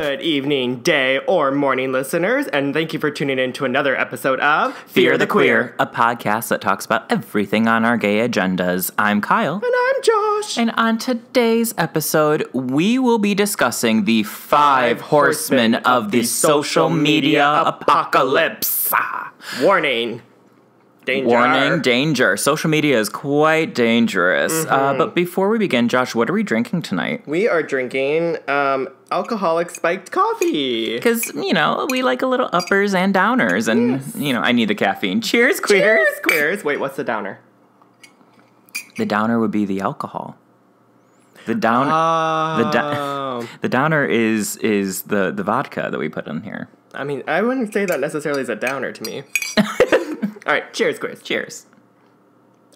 Good evening, day, or morning, listeners, and thank you for tuning in to another episode of Fear the Queer, a podcast that talks about everything on our gay agendas. I'm Kyle. And I'm Josh. And on today's episode, we will be discussing the 5 horsemen of the social media apocalypse. Warning. Danger. Warning, danger. Social media is quite dangerous. But before we begin, Josh, what are we drinking tonight? We are drinking alcoholic spiked coffee. Because, we like a little uppers and downers. And, I need the caffeine. Cheers, queers. Cheers, queers. Wait, what's the downer? The downer would be the alcohol. The downer, the downer is the vodka that we put in here. I mean, I wouldn't say that necessarily is a downer to me. All right, cheers, Chris. Cheers.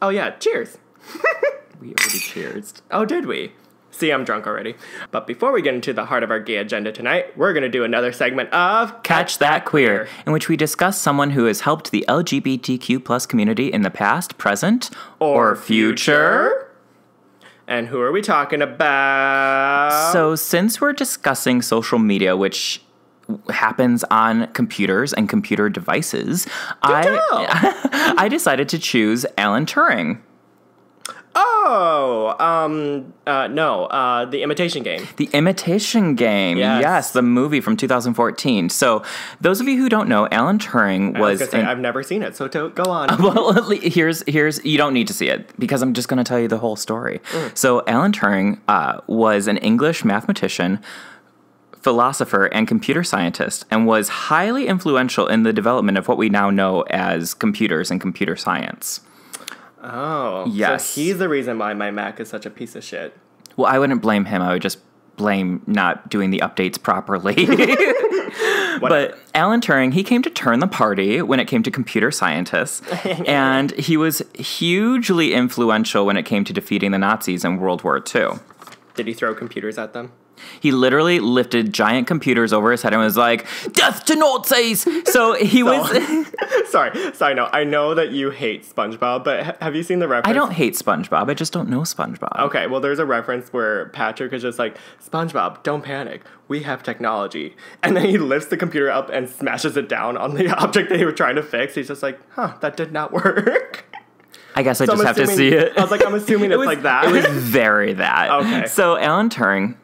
Oh, yeah, cheers. We already cheersed. Oh, did we? See, I'm drunk already. But before we get into the heart of our gay agenda tonight, we're going to do another segment of Catch That Queer, in which we discuss someone who has helped the LGBTQ plus community in the past, present, or future. And who are we talking about? So since we're discussing social media, which happens on computers and computer devices, I decided to choose Alan Turing. The Imitation Game. The Imitation Game, yes, the movie from 2014. So, those of you who don't know, Alan Turing was... I've never seen it, so go on. Well, here's you don't need to see it, because I'm just going to tell you the whole story. So, Alan Turing was an English mathematician, philosopher, and computer scientist, and was highly influential in the development of what we now know as computers and computer science. Oh. Yes. So he's the reason why my Mac is such a piece of shit. Well, I wouldn't blame him. I would just blame not doing the updates properly. But Alan Turing, he came to turn the party when it came to computer scientists, and he was hugely influential when it came to defeating the Nazis in World War II. Did he throw computers at them? He literally lifted giant computers over his head and was like, "Death to Nazis!" So he was... Sorry, no. I know that you hate SpongeBob, but have you seen the reference? I don't hate SpongeBob. I just don't know SpongeBob. Okay, well, there's a reference where Patrick is just like, "SpongeBob, don't panic. We have technology." And then he lifts the computer up and smashes it down on the object that he was trying to fix. He's just like, that did not work. I guess I just have to see it. I was like, I'm assuming it's like that. It was very that. Okay. So Alan Turing...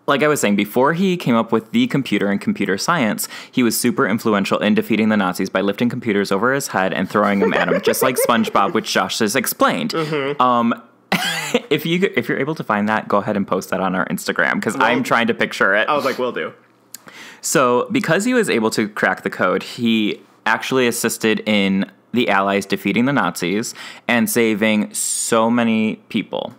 Like I was saying, before he came up with the computer and computer science, he was super influential in defeating the Nazis by lifting computers over his head and throwing them at him, just like SpongeBob, which Josh has explained. If you're able to find that, go ahead and post that on our Instagram, because I'm trying to picture it. I was like, will do. So because he was able to crack the code, he actually assisted in the Allies defeating the Nazis and saving so many people.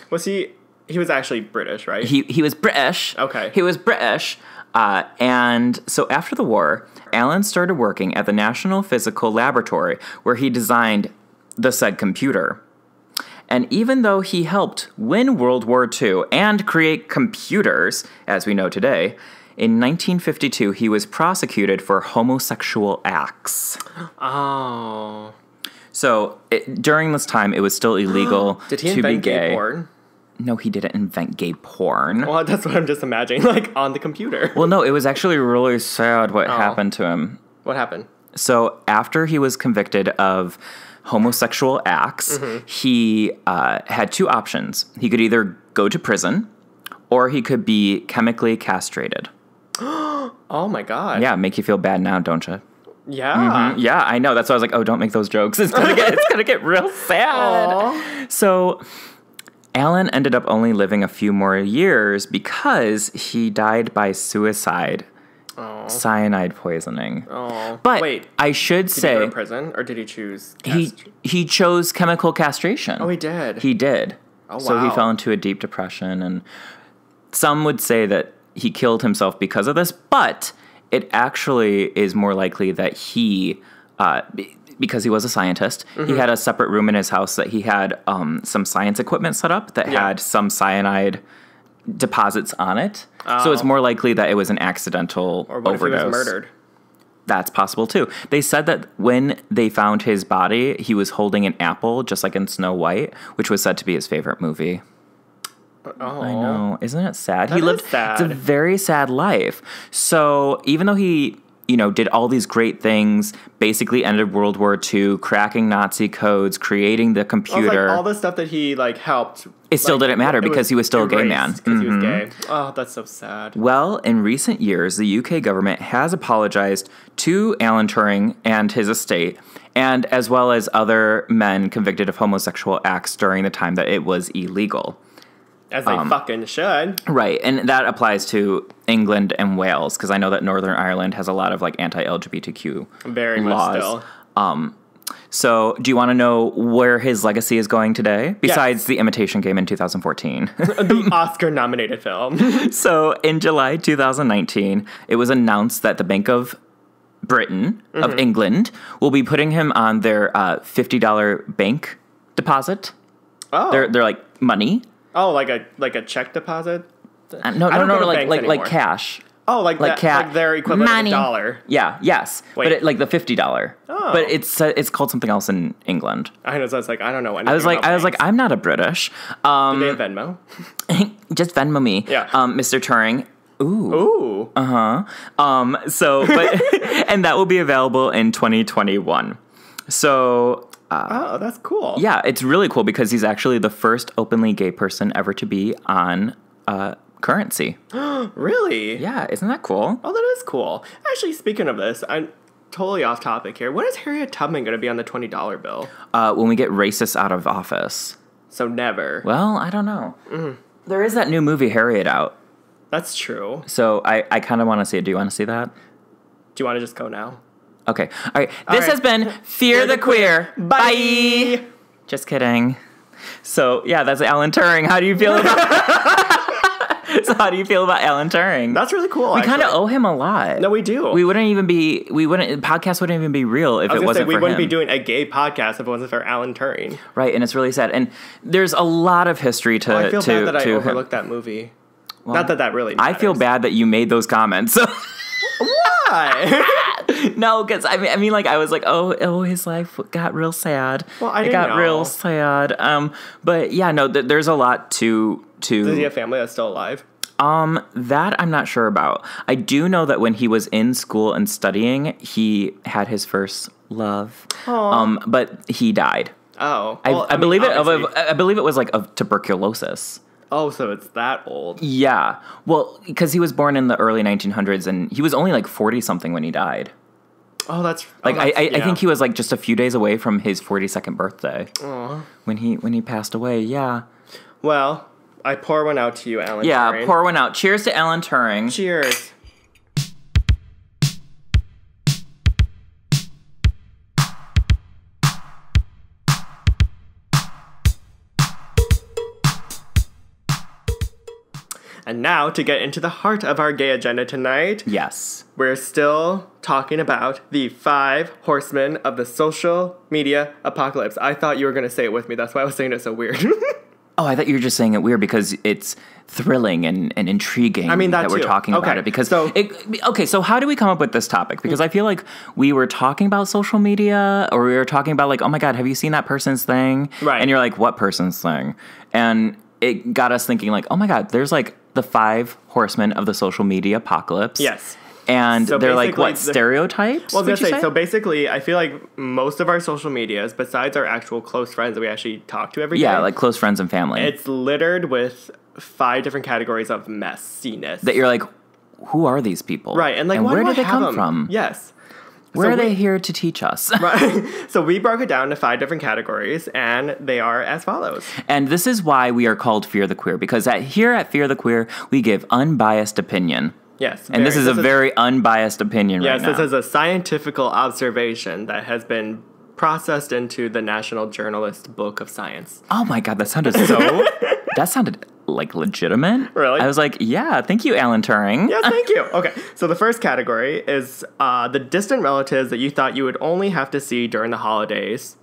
Was he... He was actually British, right? He was British. Okay. He was British. And so after the war, Alan started working at the National Physical Laboratory, where he designed the said computer. And even though he helped win World War II and create computers, as we know today, in 1952, he was prosecuted for homosexual acts. Oh. So during this time, it was still illegal Did he to be invent gay. gay porn? No, he didn't invent gay porn. Well, that's what I'm just imagining, like, on the computer. Well, no, it was actually really sad what happened to him. What happened? So after he was convicted of homosexual acts, he had 2 options. He could either go to prison, or he could be chemically castrated. Oh, my God. Yeah, make you feel bad now, don't you? Yeah. Yeah, I know. That's why I was like, oh, don't make those jokes. It's gonna get real sad. Aww. So... Alan ended up only living a few more years because he died by suicide, cyanide poisoning. Oh, but wait, I should say, did he go to prison or did he choose? He chose chemical castration. Oh, he did. He did. Oh, wow. So he fell into a deep depression, and some would say that he killed himself because of this, but it actually is more likely that he. Because he was a scientist, he had a separate room in his house that he had some science equipment set up that had some cyanide deposits on it. So it's more likely that it was an accidental or what overdose. If he was murdered? That's possible too. They said that when they found his body, he was holding an apple, just like in Snow White, which was said to be his favorite movie. Oh. I know. Isn't it sad? That He is lived sad. It's a very sad life. So even though he, did all these great things, basically ended World War II, cracking Nazi codes, creating the computer. All the stuff that he helped. It still didn't matter because he was still a gay man. Because he was gay. Oh, that's so sad. Well, in recent years, the UK government has apologized to Alan Turing and his estate, and as well as other men convicted of homosexual acts during the time that it was illegal. As they fucking should. Right, and that applies to England and Wales, because I know that Northern Ireland has a lot of anti-LGBTQ Very laws. much still. So, do you want to know where his legacy is going today? Besides the Imitation Game in 2014. The Oscar-nominated film. So, in July 2019, it was announced that the Bank of Britain, of England, will be putting him on their $50 bank deposit. Oh. They're like money. Oh, like a check deposit? No, like anymore. cash. Oh, like their equivalent of a dollar. Yeah, yes. Wait. But the $50. Oh. But it's called something else in England. I know, so it's I don't know anything I was like, about banks. I'm not a British. Do they have Venmo? Just Venmo me. Yeah. Mr. Turing. Ooh. So, but, and that will be available in 2021. So, Oh, that's cool. yeah, it's really cool because he's actually the first openly gay person ever to be on currency. Really? Yeah, isn't that cool? Oh, that is cool. Actually, speaking of this, I'm totally off topic here. When is Harriet Tubman going to be on the $20 bill? When we get racists out of office. So never. Well, I don't know. There is that new movie, Harriet, out. That's true. So I kind of want to see it. Do you want to see that? Do you want to just go now? Okay. All right. This right. has been Fear the Queer. Bye. Just kidding. So, yeah, that's Alan Turing. How do you feel about So how do you feel about Alan Turing? That's really cool. We kind of owe him a lot. No, we do. Podcast wouldn't even be real if it wasn't for him. We wouldn't be doing a gay podcast if it wasn't for Alan Turing. Right, and it's really sad. And there's a lot of history to I feel bad that I him. overlooked that movie. Well, not that really matters. I feel bad that you made those comments. Why? No, because I was like, oh, his life got real sad. Well, I didn't know. It got real sad. But yeah, no, there's a lot to. Does he have family that's still alive? That I'm not sure about. I do know that when he was in school and studying, he had his first love. Aww. But he died. Oh, well, I believe it was of tuberculosis. Oh, so it's that old. Yeah. Well, because he was born in the early 1900s, and he was only 40-something when he died. Oh, that's... I think he was just a few days away from his 42nd birthday. Aww. When he passed away, yeah. Well, I pour one out to you, Alan Turing. Yeah, pour one out. Cheers to Alan Turing. Cheers. And now, to get into the heart of our gay agenda tonight. Yes. We're still talking about the 5 horsemen of the social media apocalypse. I thought you were going to say it with me. That's why I was saying it so weird. Oh, I thought you were just saying it weird because it's thrilling and intriguing that we're talking about it. Because so how do we come up with this topic? Because I feel like we were talking about social media, or we were talking about oh my God, have you seen that person's thing? Right. And you're like, what person's thing? And it got us thinking oh my God, there's the 5 horsemen of the social media apocalypse. Yes. And so they're what, stereotypes? Well, I was going to say, so basically, I feel like most of our social medias, besides our actual close friends that we actually talk to every day. Yeah, close friends and family. It's littered with 5 different categories of messiness. That you're who are these people? Right, and where do they come from? Yes. Where are they here to teach us? Right. So we broke it down to 5 different categories, and they are as follows. And this is why we are called Fear the Queer, because here at Fear the Queer, we give unbiased opinion. Yes. And this is a very unbiased opinion right now. Yes, this is a scientific observation that has been processed into the National Journalist Book of Science. Oh my God, that sounded legitimate. Really? I was yeah, thank you, Alan Turing. Yes, thank you. Okay, so the first category is the distant relatives that you thought you would only have to see during the holidays.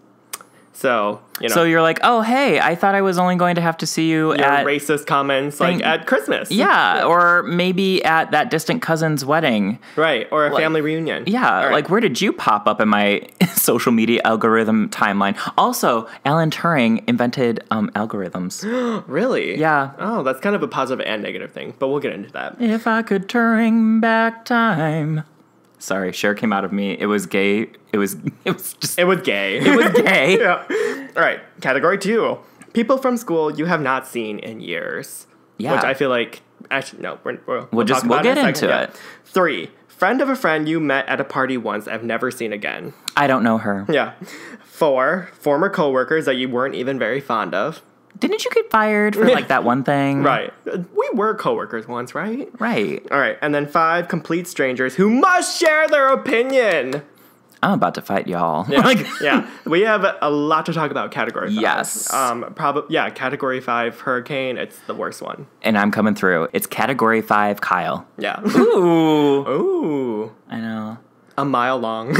So, you know. So you're like, oh, hey, I thought I was only going to have to see you your at racist comments like at Christmas. Yeah, or maybe at that distant cousin's wedding. Right, or a family reunion. Yeah, right. like where did you pop up in my social media algorithm timeline? Also, Alan Turing invented algorithms. Really? Yeah. Oh, that's kind of a positive and negative thing, but we'll get into that. If I could Turing back time. Sorry, Cher came out of me. It was gay. It was gay. It was gay. Yeah. All right, category 2. People from school you have not seen in years. Yeah. Which I feel like, actually, no, we'll get into it. 3, friend of a friend you met at a party once I've never seen again. I don't know her. Yeah. 4, former coworkers that you weren't even very fond of. Didn't you get fired for like that one thing? Right. We were coworkers once, right? Right. All right. And then 5, complete strangers who must share their opinion. I'm about to fight y'all. Yeah. Yeah. We have a lot to talk about category 5. Yes. Category 5 hurricane, it's the worst one. And I'm coming through. It's category 5 Kyle. Yeah. Ooh. Ooh. I know. A mile long.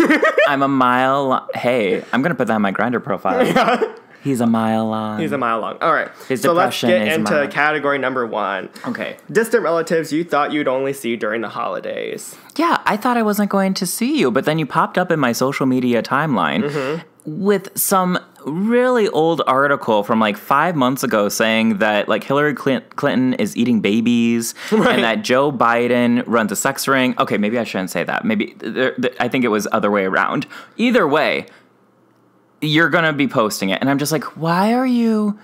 I'm a mile Hey, I'm going to put that on my Grindr profile. Yeah. He's a mile long. He's a mile long. All right. His so let's depression get is into mile. category number 1. Okay. Distant relatives you thought you'd only see during the holidays. Yeah, I thought I wasn't going to see you, but then you popped up in my social media timeline with some really old article from like 5 months ago saying that like Hillary Clinton is eating babies and that Joe Biden runs a sex ring. Okay, maybe I shouldn't say that. Maybe I think it was other way around. Either way, you're going to be posting it. And I'm just like, why are you...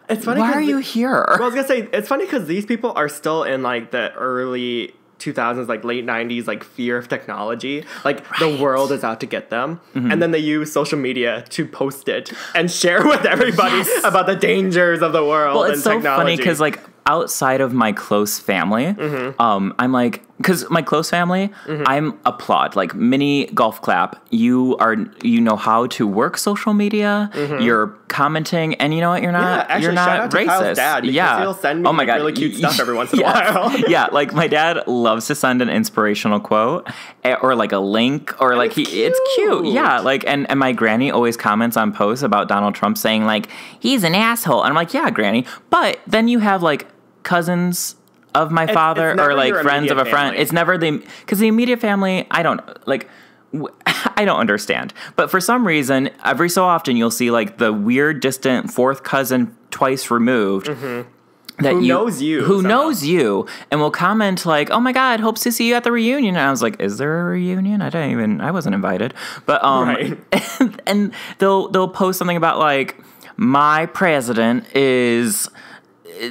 It's funny. Why are you here? Well, I was going to say, it's funny because these people are still in like the early 2000s, like late 90s, like fear of technology. Like the world is out to get them. And then they use social media to post it and share with everybody about the dangers of the world Well, and it's so technology. funny because like outside of my close family, I'm like, because my close family, I'm applaud, like mini golf clap. You know how to work social media. You're commenting, and you know what? You're not. Actually, you're shout not out to racist. Kyle's dad because he'll send me really cute stuff every once in a while. Yeah, like my dad loves to send an inspirational quote or like a link or like it's cute. Yeah, like and my granny always comments on posts about Donald Trump saying like he's an asshole. And I'm like, yeah, granny. But then you have like cousins of my father or like friends of a friend. It's never because the immediate family, I don't understand. But for some reason, every so often you'll see like the weird distant fourth cousin twice removed that who knows you and will comment like, oh my God, hopes to see you at the reunion. And I was like, is there a reunion? I wasn't invited. But and they'll post something about like, my president is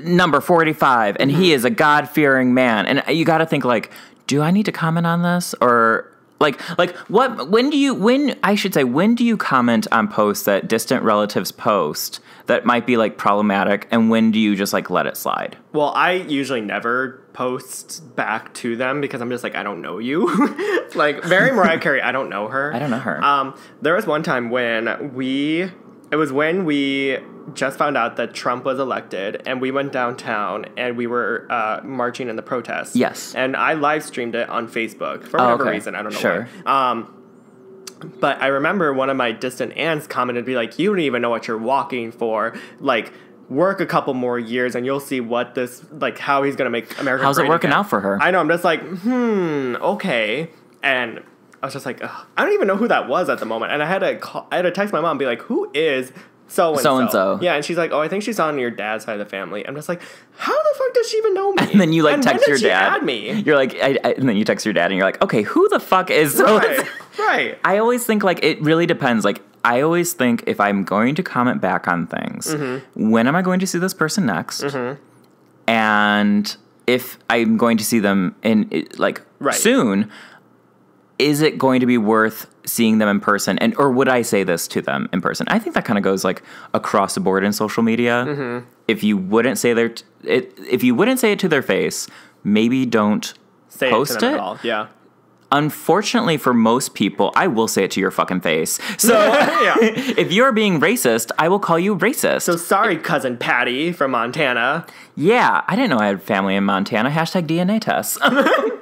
number 45 and he is a God-fearing man. And you got to think like, do I need to comment on this? Or like when do you comment on posts that distant relatives post that might be like problematic, and when do you just like let it slide? Well, I usually never post back to them because I'm just like, I don't know you. Like Mary Mariah Carey, I don't know her. I don't know her. There was one time when we just found out that Trump was elected, and we went downtown and we were marching in the protests. Yes. And I live streamed it on Facebook for whatever reason. I don't know why. But I remember one of my distant aunts commented, be like, you don't even know what you're walking for. Like, work a couple more years and you'll see what this, like, how he's going to make America How's great it working again. out for her? I know. I'm just like, okay. And I was just like, ugh, I don't even know who that was at the moment. And I had to text my mom and be like, who is so-and-so? Yeah, and she's like, oh, I think she's on your dad's side of the family. I'm just like, how the fuck does she even know me? And then you like text your dad. Add me? You're like, and then you text your dad and you're like, okay, who the fuck is so-and-so? Right. I always think like it really depends. Like I always think if I'm going to comment back on things, when am I going to see this person next? And if I'm going to see them in soon, is it going to be worth seeing them in person? And or would I say this to them in person? I think that kind of goes like across the board in social media. If you wouldn't say if you wouldn't say it to their face, maybe don't post it to them at all. Yeah. Unfortunately for most people, I will say it to your fucking face. So if you're being racist, I will call you racist. So sorry, cousin Patty from Montana. Yeah, I didn't know I had family in Montana. Hashtag DNA test.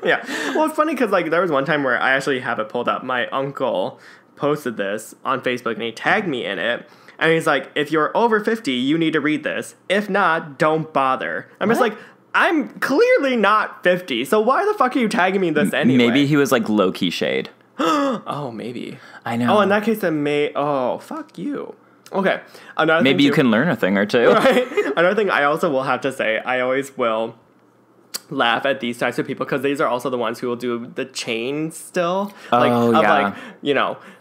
Yeah. Well, it's funny because like there was one time where I actually have it pulled up. My uncle posted this on Facebook and he tagged me in it. And he's like, if you're over 50, you need to read this. If not, don't bother. I'm just like, I'm clearly not 50, so why the fuck are you tagging me in this anyway? Maybe he was like low-key shade. Oh, maybe. I know. Oh, in that case, fuck you. Okay. Another Maybe thing you can learn a thing or two. Right? Another thing I also will have to say, I always will laugh at these types of people because these are also the ones who will do the chain still. Like,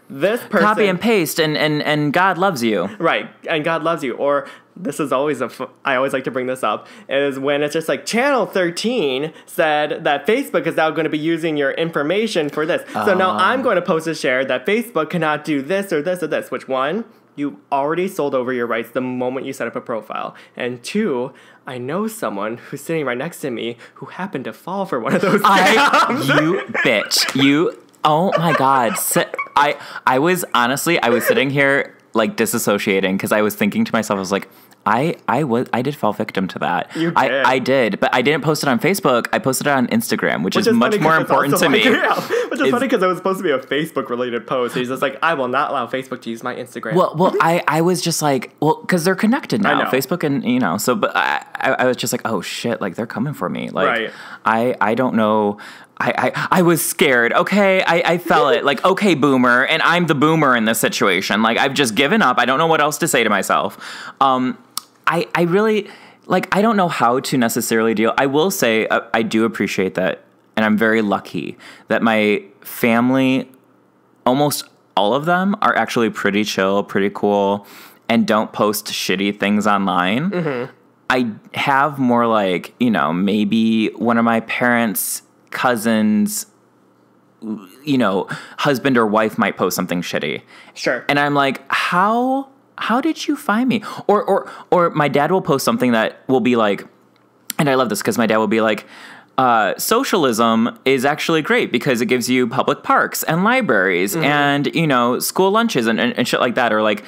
this person. Copy and paste and God loves you. Right. And God loves you. Or this is always I always like to bring this up, is when it's just like Channel 13 said that Facebook is now going to be using your information for this. So now I'm going to post a share that Facebook cannot do this or this or this. Which one? You already sold over your rights the moment you set up a profile. And two, I know someone who's sitting right next to me who happened to fall for one of those scams. You bitch. Oh my God. I was sitting here like disassociating because I was thinking to myself, I was like, I did fall victim to that. You did. I did, but I didn't post it on Facebook. I posted it on Instagram, which is much more important to me. Which is funny because it was supposed to be a Facebook-related post. He's just like, I will not allow Facebook to use my Instagram. Well, I was just like, because they're connected now, I know. Facebook and, so, but I was just like, oh shit, like they're coming for me. Like, right. I don't know. I was scared. Okay, I felt it. Like, okay, boomer, and I'm the boomer in this situation. Like, I've just given up. I don't know what else to say to myself. I really, like, I don't know how to necessarily deal. I will say I do appreciate that, and I'm very lucky that my family, almost all of them, are actually pretty chill, pretty cool, and don't post shitty things online. Mm-hmm. I have more like, maybe one of my parents' cousins, husband or wife might post something shitty. Sure. And I'm like, how did you find me? Or my dad will post something that will be like, and I love this because my dad will be like, socialism is actually great because it gives you public parks and libraries and, school lunches and shit like that. Or like,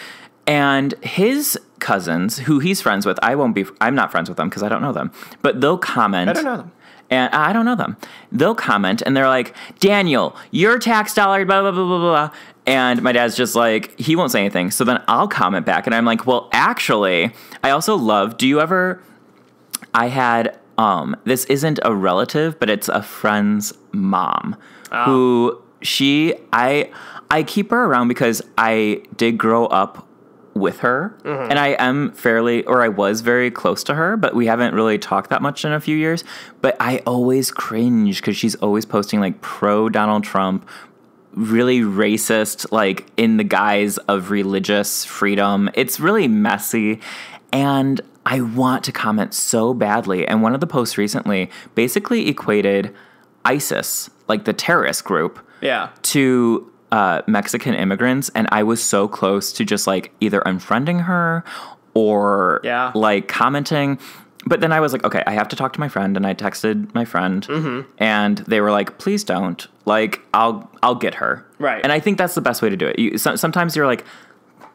and his cousins who he's friends with, I'm not friends with them because I don't know them, but they'll comment. I don't know them. And I don't know them. They'll comment and they're like, Daniel, your tax dollar, blah, blah, blah, blah, blah. And my dad's just like, he won't say anything. So then I'll comment back and I'm like, well, actually, I also love, I had, this isn't a relative, but it's a friend's mom who I keep her around because I did grow up with her and I was very close to her, but we haven't really talked that much in a few years. But I always cringe because she's always posting like pro Donald Trump, really racist, like in the guise of religious freedom. It's really messy and I want to comment so badly. And one of the posts recently basically equated ISIS, like the terrorist group, to Mexican immigrants, and I was so close to just like either unfriending her or like commenting. But then I was like, okay, I have to talk to my friend, and I texted my friend, and they were like, please don't. Like, I'll get her. Right. And I think that's the best way to do it. Sometimes you're like,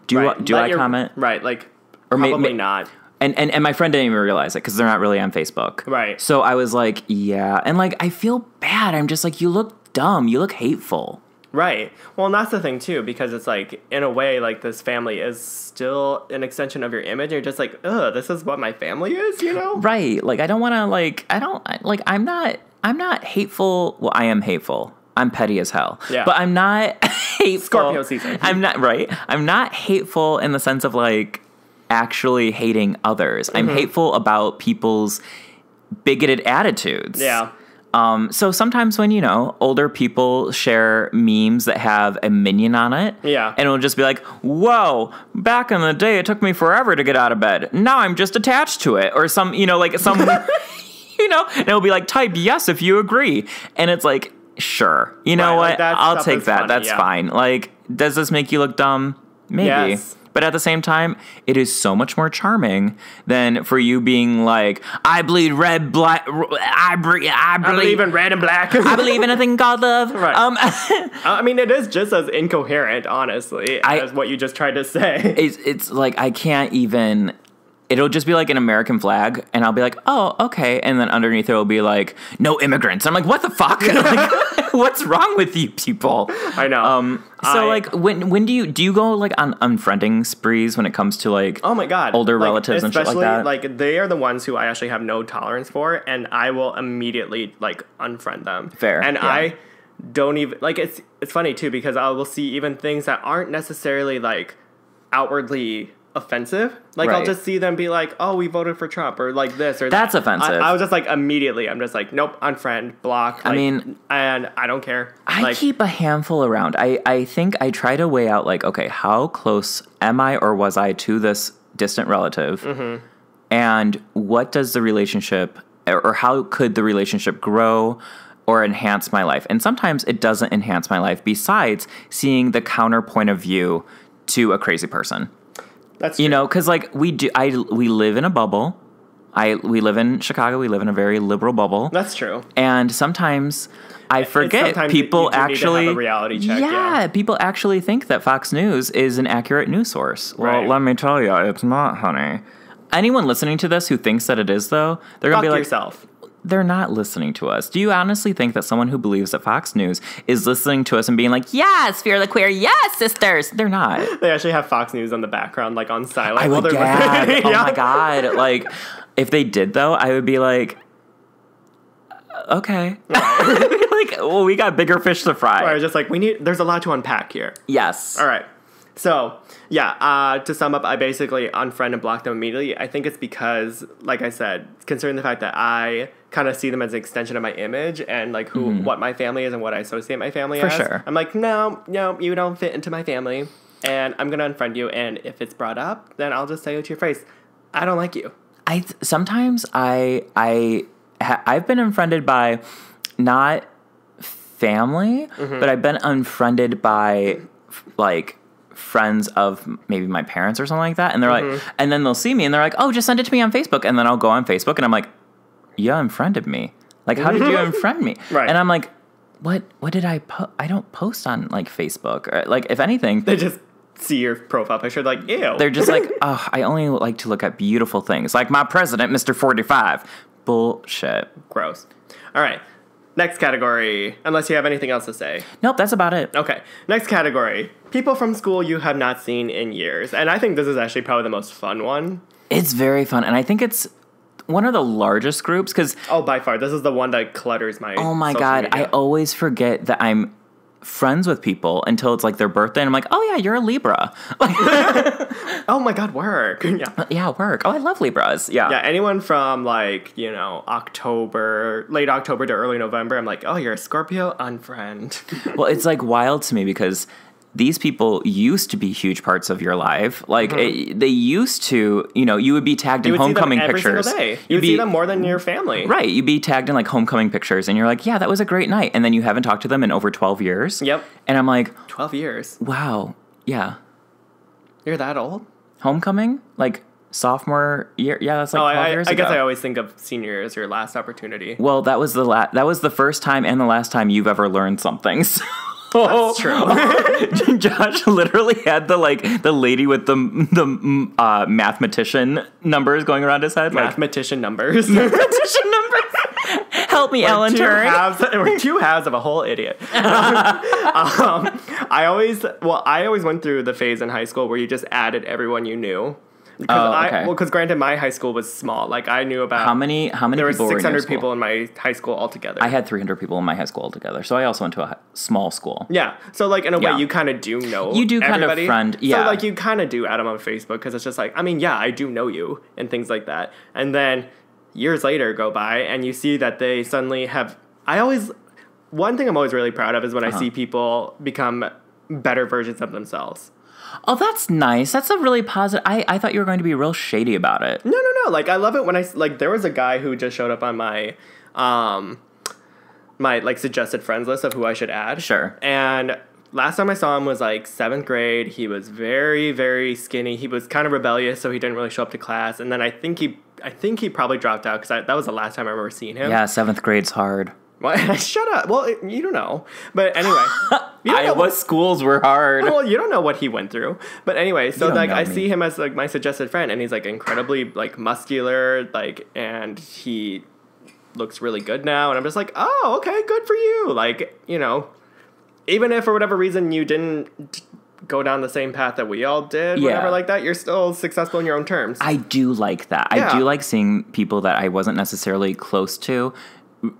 do I comment? Right. Like, or probably not. And my friend didn't even realize it because they're not really on Facebook. Right. So I was like, yeah. And like, I feel bad. I'm just like, you look dumb. You look hateful. Right. Well, and that's the thing, too, because it's like, in a way, like, this family is still an extension of your image. You're just like, ugh, this is what my family is, Right. Like, I don't want to, like, I'm not hateful. Well, I am hateful. I'm petty as hell. Yeah. But I'm not hateful. Scorpio season. I'm not, right? I'm not hateful in the sense of, like, actually hating others. I'm hateful about people's bigoted attitudes. Yeah. So sometimes when, older people share memes that have a minion on it, and it'll just be like, whoa, back in the day, it took me forever to get out of bed. Now I'm just attached to it. Or some, like some, and it'll be like, type yes if you agree. And it's like, sure. You know what? Like I'll take that. Funny, that's fine. Like, does this make you look dumb? Maybe. Yes. But at the same time, it is so much more charming than for you being like, I bleed red, black. I believe in red and black. I believe in a thing called love. Right. I mean, it is just as incoherent, honestly, as what you just tried to say. It's like I can't even. it'll just be like an American flag, and I'll be like, oh, okay. And then underneath it will be like, no immigrants. I'm like, what the fuck? Like, what's wrong with you people? I know. So like, when do you go like on unfriending sprees when it comes to like, oh my God, older relatives and shit like that? Like they are the ones who I actually have no tolerance for, and I will immediately like unfriend them. Fair. And yeah. I don't even like it's funny too, because I will see even things that aren't necessarily like outwardly offensive. Like I'll Right. just see them be like, oh, we voted for Trump, or like this or That's that. offensive. I was just like immediately, I'm just like, nope, unfriend, block. I like, mean, and I don't care. I Like, keep a handful around. I think I try to weigh out like, okay, how close am I or was I to this distant relative? Mm-hmm. And what does the relationship, or how could the relationship grow or enhance my life? And sometimes it doesn't enhance my life, besides seeing the counterpoint of view to a crazy person. that's You true. know, because like we live in a bubble. We live in Chicago. We live in a very liberal bubble. That's true. And sometimes I forget sometimes people you do need to actually have a reality check, yeah, people actually think that Fox News is an accurate news source. Well, Right. let me tell you, it's not, honey. Anyone listening to this who thinks that it is, though, they're gonna Fuck be like, yourself. they're not listening to us. Do you honestly think that someone who believes that Fox News is listening to us and being like, yes, fear the queer, yes, sisters? They're not. They actually have Fox News on the background, like on silent. I while would they're gag. listening. Oh Yeah. my God. Like, if they did, though, I would be like, okay. Like, well, we got bigger fish to fry. Or just like there's a lot to unpack here. Yes. All right. So, yeah, to sum up, I basically unfriend and block them immediately. I think it's because, like I said, considering the fact that I kind of see them as an extension of my image and like what my family is and what I associate my family For as. sure. I'm like, no, you don't fit into my family, and I'm gonna unfriend you. And if it's brought up, then I'll just say it to your face, I don't like you. Sometimes I've been unfriended by not family, but I've been unfriended by like friends of maybe my parents or something like that, and they're like, and then they'll see me and they're like, oh, just send it to me on Facebook, and then I'll go on Facebook and I'm like, you unfriended me. Like, how did you unfriend me? Right. And I'm like, what did I I don't post on like Facebook, or like, if anything, They just see your profile picture, like, ew. they're just like, oh, I only like to look at beautiful things, like my president, Mr. 45. Bullshit. Gross. All right. Next category, unless you have anything else to say. Nope, that's about it. Okay. Next category. People from school you have not seen in years. And I think this is actually probably the most fun one. It's very fun, and I think it's one of the largest groups because, Oh, by far. This is the one that clutters my oh my social God, media. I always forget that I'm friends with people until it's like their birthday, and I'm like, oh yeah, you're a Libra. Oh my God, work. Yeah. Yeah, work. Oh, I love Libras. Yeah. Yeah, anyone from like, late October to early November, I'm like, oh, you're a Scorpio? Unfriend. Well, it's like wild to me because these people used to be huge parts of your life. Like they used to, you would be tagged in You would homecoming see them every pictures. single day. You would see them more than your family. Right. You'd be tagged in like homecoming pictures and you're like, yeah, that was a great night. And then you haven't talked to them in over 12 years. Yep. And I'm like, 12 years. wow. Yeah. You're that old? Homecoming? Like sophomore year? Yeah, that's like 12 years I ago. guess I always think of senior year as your last opportunity. Well, that was the first time and the last time you've ever learned something. So That's true. Josh literally had the lady with the mathematician numbers going around his head. Mathematician numbers. Mathematician numbers. Help me, Ellen Turing. We're two halves of a whole idiot. I always went through the phase in high school where you just added everyone you knew. Okay. Because granted, my high school was small. Like I knew about How many there were people were in your 600 school? people in my high school altogether. I had 300 people in my high school altogether, so I also went to a small school. Yeah, so like in a Yeah. way, you kind of do know. You do kind of everybody. friend- yeah. So like you kind of do add them on Facebook because it's just like, I mean, yeah, I do know you and things like that. And then years later go by and you see that they suddenly have. One thing I'm always really proud of is when I see people become better versions of themselves. Oh, that's nice. That's a really positive. I thought you were going to be real shady about it. No. Like I love it when there was a guy who just showed up on my like suggested friends list of who I should add. Sure. And last time I saw him was like 7th grade. He was very, very skinny. He was kind of rebellious, so he didn't really show up to class. And then I think he probably dropped out because that was the last time I remember seeing him. Yeah, 7th grade's hard. Well, shut up. Well, you don't know. But anyway. You don't know Iowa schools were hard. Well, you don't know what he went through. But anyway, so, like, I me. see him as, like, my suggested friend, and he's, like, incredibly, like, muscular, like, and he looks really good now. And I'm just like, oh, okay, good for you. Like, you know, even if for whatever reason you didn't go down the same path that we all did, whatever like that, you're still successful in your own terms. I do like that. Yeah. I do like seeing people that I wasn't necessarily close to,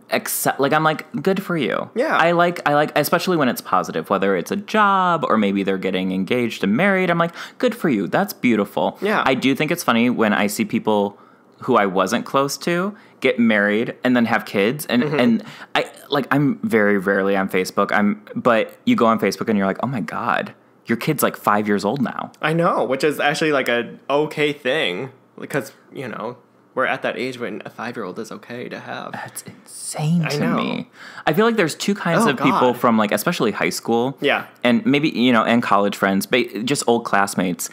except, like, I'm like, good for you. Yeah. I like, especially when it's positive, whether it's a job or maybe they're getting engaged and married. I'm like, good for you. That's beautiful. Yeah. I do think it's funny when I see people who I wasn't close to get married and then have kids. And I'm very rarely on Facebook. But you go on Facebook and you're like, oh my God, your kid's like 5 years old now. I know, which is actually like a okay thing because, you know, we're at that age when a 5-year-old is okay to have. That's insane to know. me. I feel like there's two kinds of people from, like, especially high school. Yeah. And maybe, you know, and college friends, but just old classmates.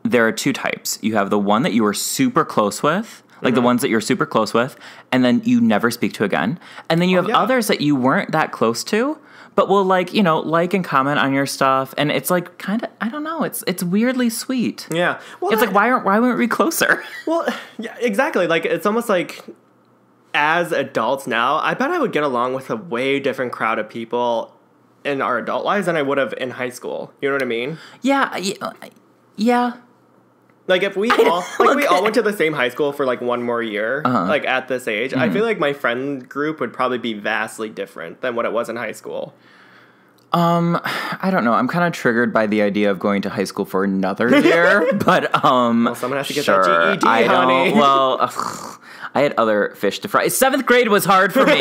There are two types. You have the one that you were super close with, like the ones that you're super close with, and then you never speak to again. And then you have others that you weren't that close to, but will, like, you know, like and comment on your stuff. And it's like kind of, I don't know, it's weirdly sweet. Yeah. Well, it's like, why weren't we closer? Well, yeah, exactly. Like, it's almost like as adults now, I bet I would get along with a way different crowd of people in our adult lives than I would have in high school. You know what I mean? Yeah. Like, if we all went to the same high school for, like, one more year, like, at this age, I feel like my friend group would probably be vastly different than what it was in high school. I don't know. I'm kind of triggered by the idea of going to high school for another year, but, well, someone has to get that GED, honey. I had other fish to fry. 7th grade was hard for me.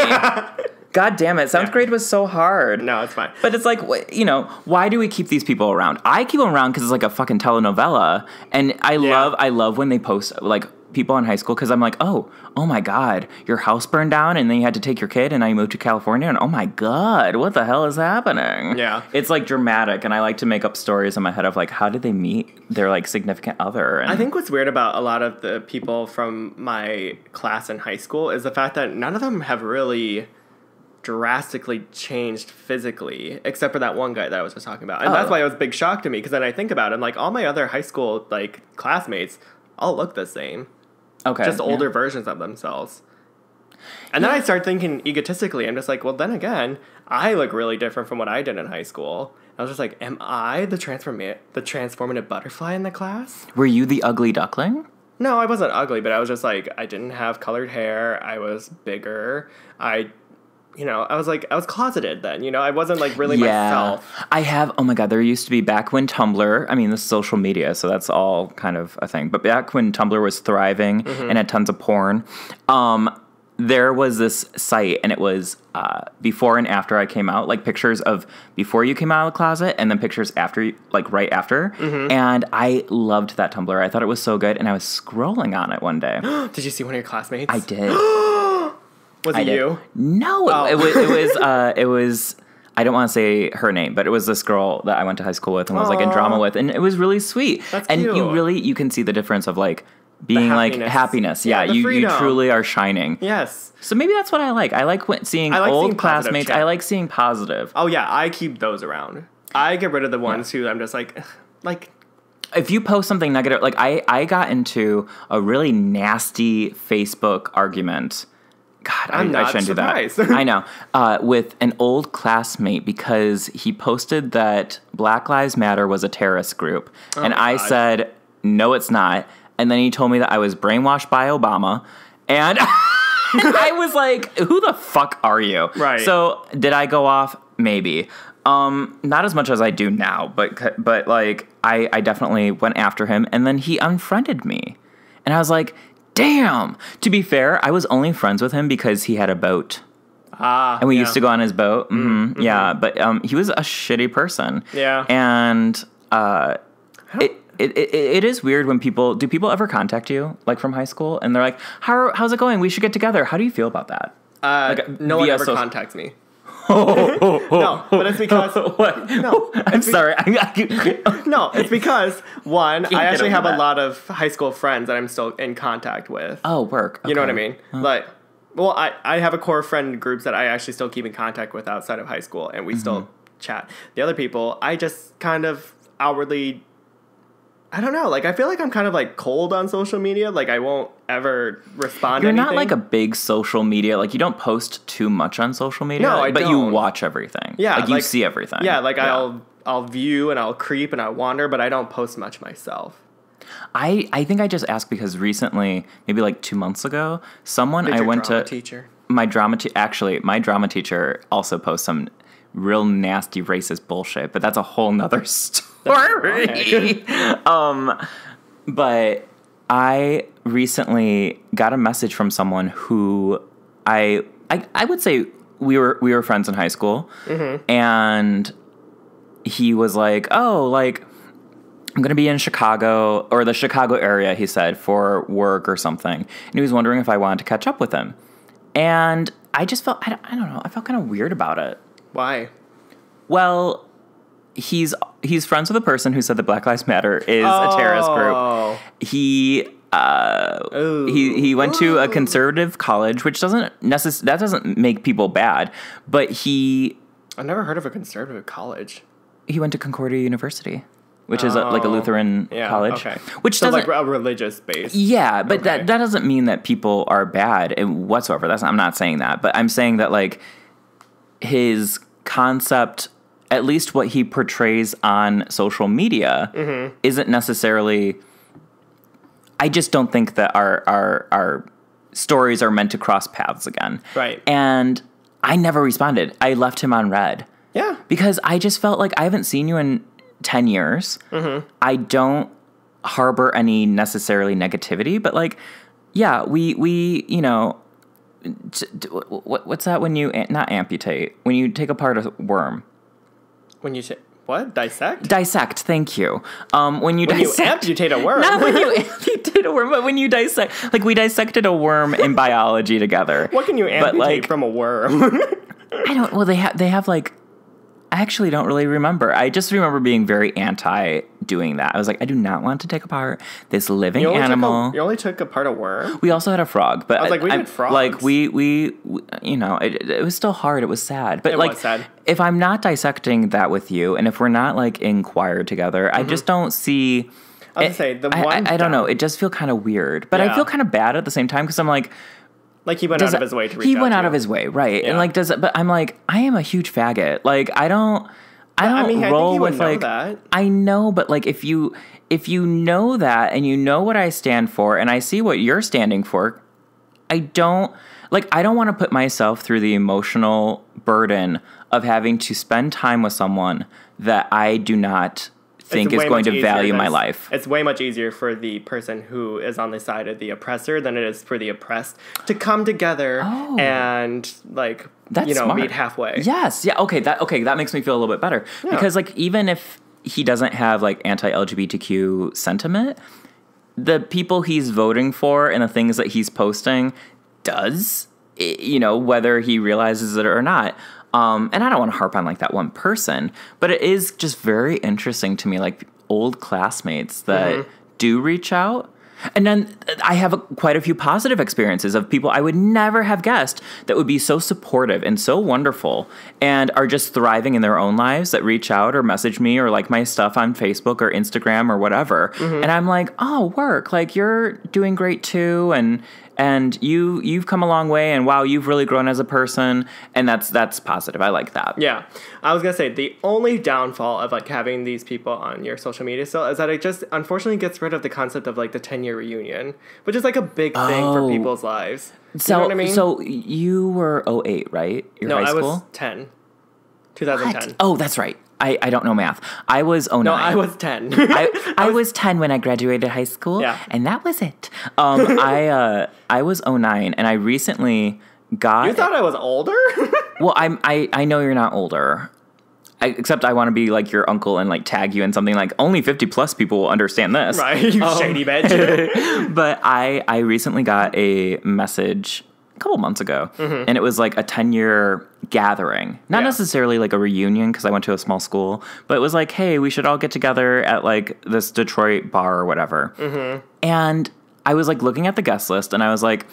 God damn it. 7th grade was so hard. No, it's fine. But it's like, you know, why do we keep these people around? I keep them around because it's like a fucking telenovela. And I love when they post, like, people in high school because I'm like, oh my God, your house burned down and then you had to take your kid and now you moved to California and oh my God, what the hell is happening? Yeah. It's like dramatic and I like to make up stories in my head of like, how did they meet their like significant other? And I think what's weird about a lot of the people from my class in high school is the fact that none of them have really drastically changed physically, except for that one guy that I was just talking about. And that's why it was a big shock to me because then I think about it, I'm like, all my other high school like classmates all look the same. Okay. Just older versions of themselves. And then I start thinking egotistically, I'm just like, well, then again, I look really different from what I did in high school. I was just like, am I the transformative butterfly in the class? Were you the ugly duckling? No, I wasn't ugly, but I was just like, I didn't have colored hair. I was bigger. I was closeted then, I wasn't like really myself. Oh my God, there used to be back when Tumblr, I mean, this is social media, so that's all kind of a thing, but back when Tumblr was thriving and had tons of porn, there was this site and it was before and after I came out, like pictures of before you came out of the closet and then pictures after, like right after. And I loved that Tumblr. I thought it was so good and I was scrolling on it one day. Did you see one of your classmates? I did. Was it you? No, it was. I don't want to say her name, but it was this girl that I went to high school with and was like in drama with, and it was really sweet. That's and cute. you can see the difference of like being like happiness. Yeah, you truly are shining. Yes. So maybe that's what I like. I like seeing old classmates. I like seeing positive. Oh yeah, I keep those around. I get rid of the ones who I'm just like. If you post something negative, like I got into a really nasty Facebook argument. God, I shouldn't surprised. do that. I know. With an old classmate because he posted that Black Lives Matter was a terrorist group. And I said, no, it's not. And then he told me that I was brainwashed by Obama. And I was like, who the fuck are you? Right. So did I go off? Maybe. Not as much as I do now, but like I definitely went after him. And then he unfriended me. And I was like, damn. To be fair, I was only friends with him because he had a boat. And we used to go on his boat. Mm-hmm. Yeah, but he was a shitty person. Yeah. And it is weird when people ever contact you like from high school and they're like, how's it going? We should get together. How do you feel about that? No one ever contacts me. No, but it's because what? No, I'm sorry. No, it's because one, I actually have that. a lot of high school friends that I'm still in contact with. Oh, work. Okay. You know what I mean? Like, Well, I have a core friend groups that I actually still keep in contact with outside of high school, and we still chat. The other people, I just kind of outwardly, I don't know, like, I feel like I'm kind of, like, cold on social media. Like, I won't ever respond to anything. You're not, like, a big social media, like, you don't post too much on social media. No, I but don't. you watch everything. Yeah. Like, you see everything. Yeah, like, I'll view and I'll creep and I'll wander, but I don't post much myself. I think I just asked because recently, maybe like 2 months ago, Teacher. My drama teacher also posts some real nasty racist bullshit, but that's a whole nother story. But I recently got a message from someone who I would say we were friends in high school, and he was like, oh, like, I'm going to be in Chicago, or the Chicago area, he said, for work or something. And he was wondering if I wanted to catch up with him. And I just felt, I don't know, I felt kind of weird about it. Why? Well, he's friends with a person who said that Black Lives Matter is a terrorist group. He went to a conservative college, which doesn't make people bad, but I've never heard of a conservative college. He went to Concordia University, which is like a Lutheran college, which so doesn't, like a religious base. Yeah, but that doesn't mean that people are bad whatsoever. I'm not saying that, but I'm saying that, like, his concept, at least what he portrays on social media, isn't necessarily. I just don't think that our stories are meant to cross paths again. Right. And I never responded. I left him on red. Yeah. Because I just felt like I haven't seen you in 10 years. I don't harbor any necessarily negativity, but, like, yeah, we you know, what's that when you, not amputate, when you take apart a worm? When you what? Dissect? Dissect, thank you. When you amputate a worm. Not when you amputate a worm, but when you dissect. Like, we dissected a worm in biology together. What can you amputate from a worm? I don't, well, they have, like, I actually don't really remember. I just remember being very anti doing that. I was like, I do not want to take apart this living animal. You only took apart a worm? We also had a frog, but I was like, we did frogs. Like, we you know, it was still hard. It was sad. But, like, if I'm not dissecting that with you, and if we're not, like, in choir together, I just don't see. I was gonna say I don't know. It does feel kind of weird, but I feel kind of bad at the same time because I'm like. Like, he went out of his way to reach out. He went out of his way, right? Yeah. And, like, but I'm like, I am a huge faggot. Like, I don't roll with, like, that. I know, but, like, if you know that and you know what I stand for and I see what you're standing for, I don't want to put myself through the emotional burden of having to spend time with someone that I do not think is going to value my life. It's way much easier for the person who is on the side of the oppressor than it is for the oppressed to come together and, like, smart. Meet halfway. Yes. Yeah. Okay. That makes me feel a little bit better because, like, even if he doesn't have, like, anti-LGBTQ sentiment, the people he's voting for and the things that he's posting does, whether he realizes it or not. And I don't want to harp on, like, that one person, but it is just very interesting to me, like, old classmates that do reach out. And then I have quite a few positive experiences of people I would never have guessed that would be so supportive and so wonderful and are just thriving in their own lives that reach out or message me or like my stuff on Facebook or Instagram or whatever. And I'm like, oh, work, like, you're doing great too. And you've come a long way, and wow, you've really grown as a person, and that's positive. I like that. Yeah, I was gonna say the only downfall of, like, having these people on your social media still is that it just unfortunately gets rid of the concept of, like, the 10-year reunion, which is, like, a big thing for people's lives. You know what I mean? So you were 08, right? No, I was 10. 2010. What? Oh, that's right. I don't know math. I was 09. No, I was 10. I was 10 when I graduated high school, and that was it. I was 09, and I recently got... You thought I was older? Well, I know you're not older. Except I want to be, like, your uncle and, like, tag you in something like, only 50-plus people will understand this. Right, you shady bitch. But I recently got a message a couple months ago, and it was, like, a 10-year gathering. Not necessarily, like, a reunion, because I went to a small school, but it was like, hey, we should all get together at, like, this Detroit bar or whatever. And I was, like, looking at the guest list, and I was like,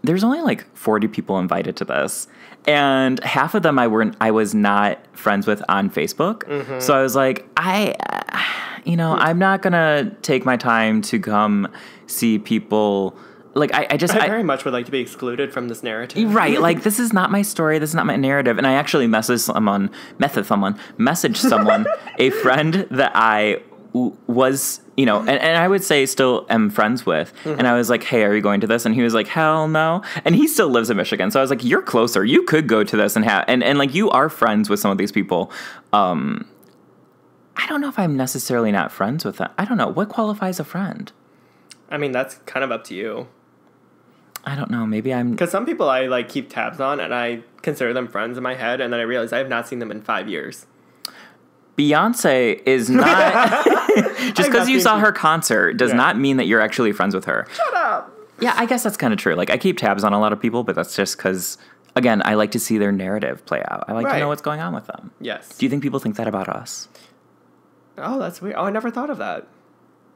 there's only like 40 people invited to this. And half of them I was not friends with on Facebook. Mm-hmm. So I was like, I'm not going to take my time to come see people. Like, I very much would like to be excluded from this narrative. Right. Like, this is not my story. This is not my narrative. And I actually messaged someone, a friend that I was, and I would say still am friends with. Mm-hmm. And I was like, hey, are you going to this? And he was like, hell no. And he still lives in Michigan. So I was like, you're closer. You could go to this and like, you are friends with some of these people. I don't know if I'm necessarily not friends with them. I don't know. What qualifies a friend? I mean, that's kind of up to you. I don't know. Maybe I'm... Because some people I, like, keep tabs on, and I consider them friends in my head, and then I realize I have not seen them in 5 years. Beyonce is not... Just because you saw her concert does not mean that you're actually friends with her. Shut up! Yeah, I guess that's kind of true. Like, I keep tabs on a lot of people, but that's just because, again, I like to see their narrative play out. I like to know what's going on with them. Yes. Do you think people think that about us? Oh, that's weird. Oh, I never thought of that.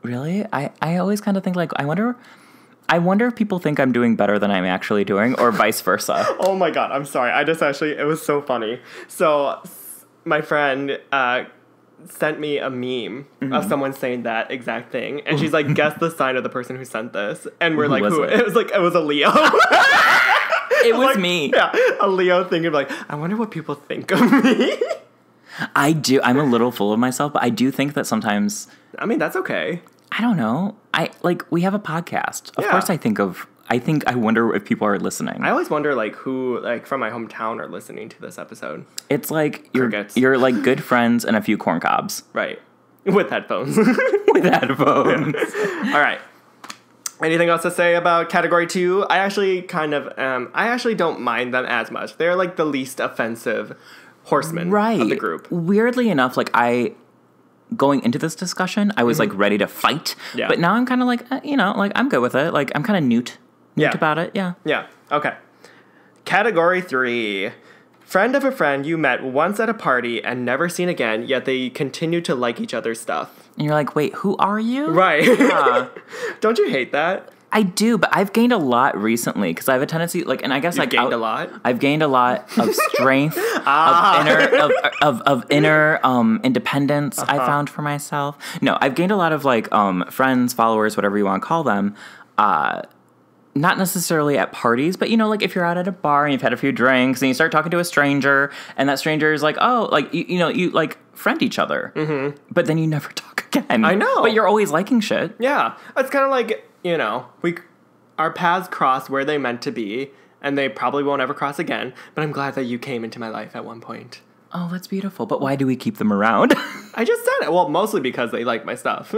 Really? I always kind of think, like, I wonder if people think I'm doing better than I'm actually doing, or vice versa. Oh my God, I'm sorry. It was so funny. So, my friend sent me a meme of someone saying that exact thing, and she's like, guess the sign of the person who sent this. And we're like, who? It was a Leo. It was me. Yeah, a Leo thinking like, I wonder what people think of me. I do. I'm a little full of myself, but I do think that sometimes... I mean, that's okay. I don't know. We have a podcast. Of course I wonder if people are listening. I always wonder, like, who, like, from my hometown are listening to this episode. It's like you're like good friends and a few corn cobs. Right. With headphones. With headphones. All right. Anything else to say about category 2? I actually don't mind them as much. They're, like, the least offensive horsemen of the group. Weirdly enough, like, going into this discussion, I was, like, ready to fight. Yeah. But now I'm kind of like, like, I'm good with it. Like, I'm kind of newt about it. Yeah. Yeah. Okay. Category 3. Friend of a friend you met once at a party and never seen again, yet they continue to like each other's stuff. And you're like, wait, who are you? Right. Don't you hate that? I do, but I've gained a lot recently because I have a tendency, like, and I guess You've gained a lot. I've gained a lot of strength, of inner independence. I found for myself. No, I've gained a lot of like friends, followers, whatever you want to call them. Not necessarily at parties, but like if you're out at a bar and you've had a few drinks and you start talking to a stranger, and that stranger is like, oh, like you like friend each other, but then you never talk again. I know, but you're always liking shit. Yeah, it's kind of like. Our paths cross where they meant to be, and they probably won't ever cross again, but I'm glad that you came into my life at one point. Oh, that's beautiful. But why do we keep them around? I just said it. Well, mostly because they like my stuff.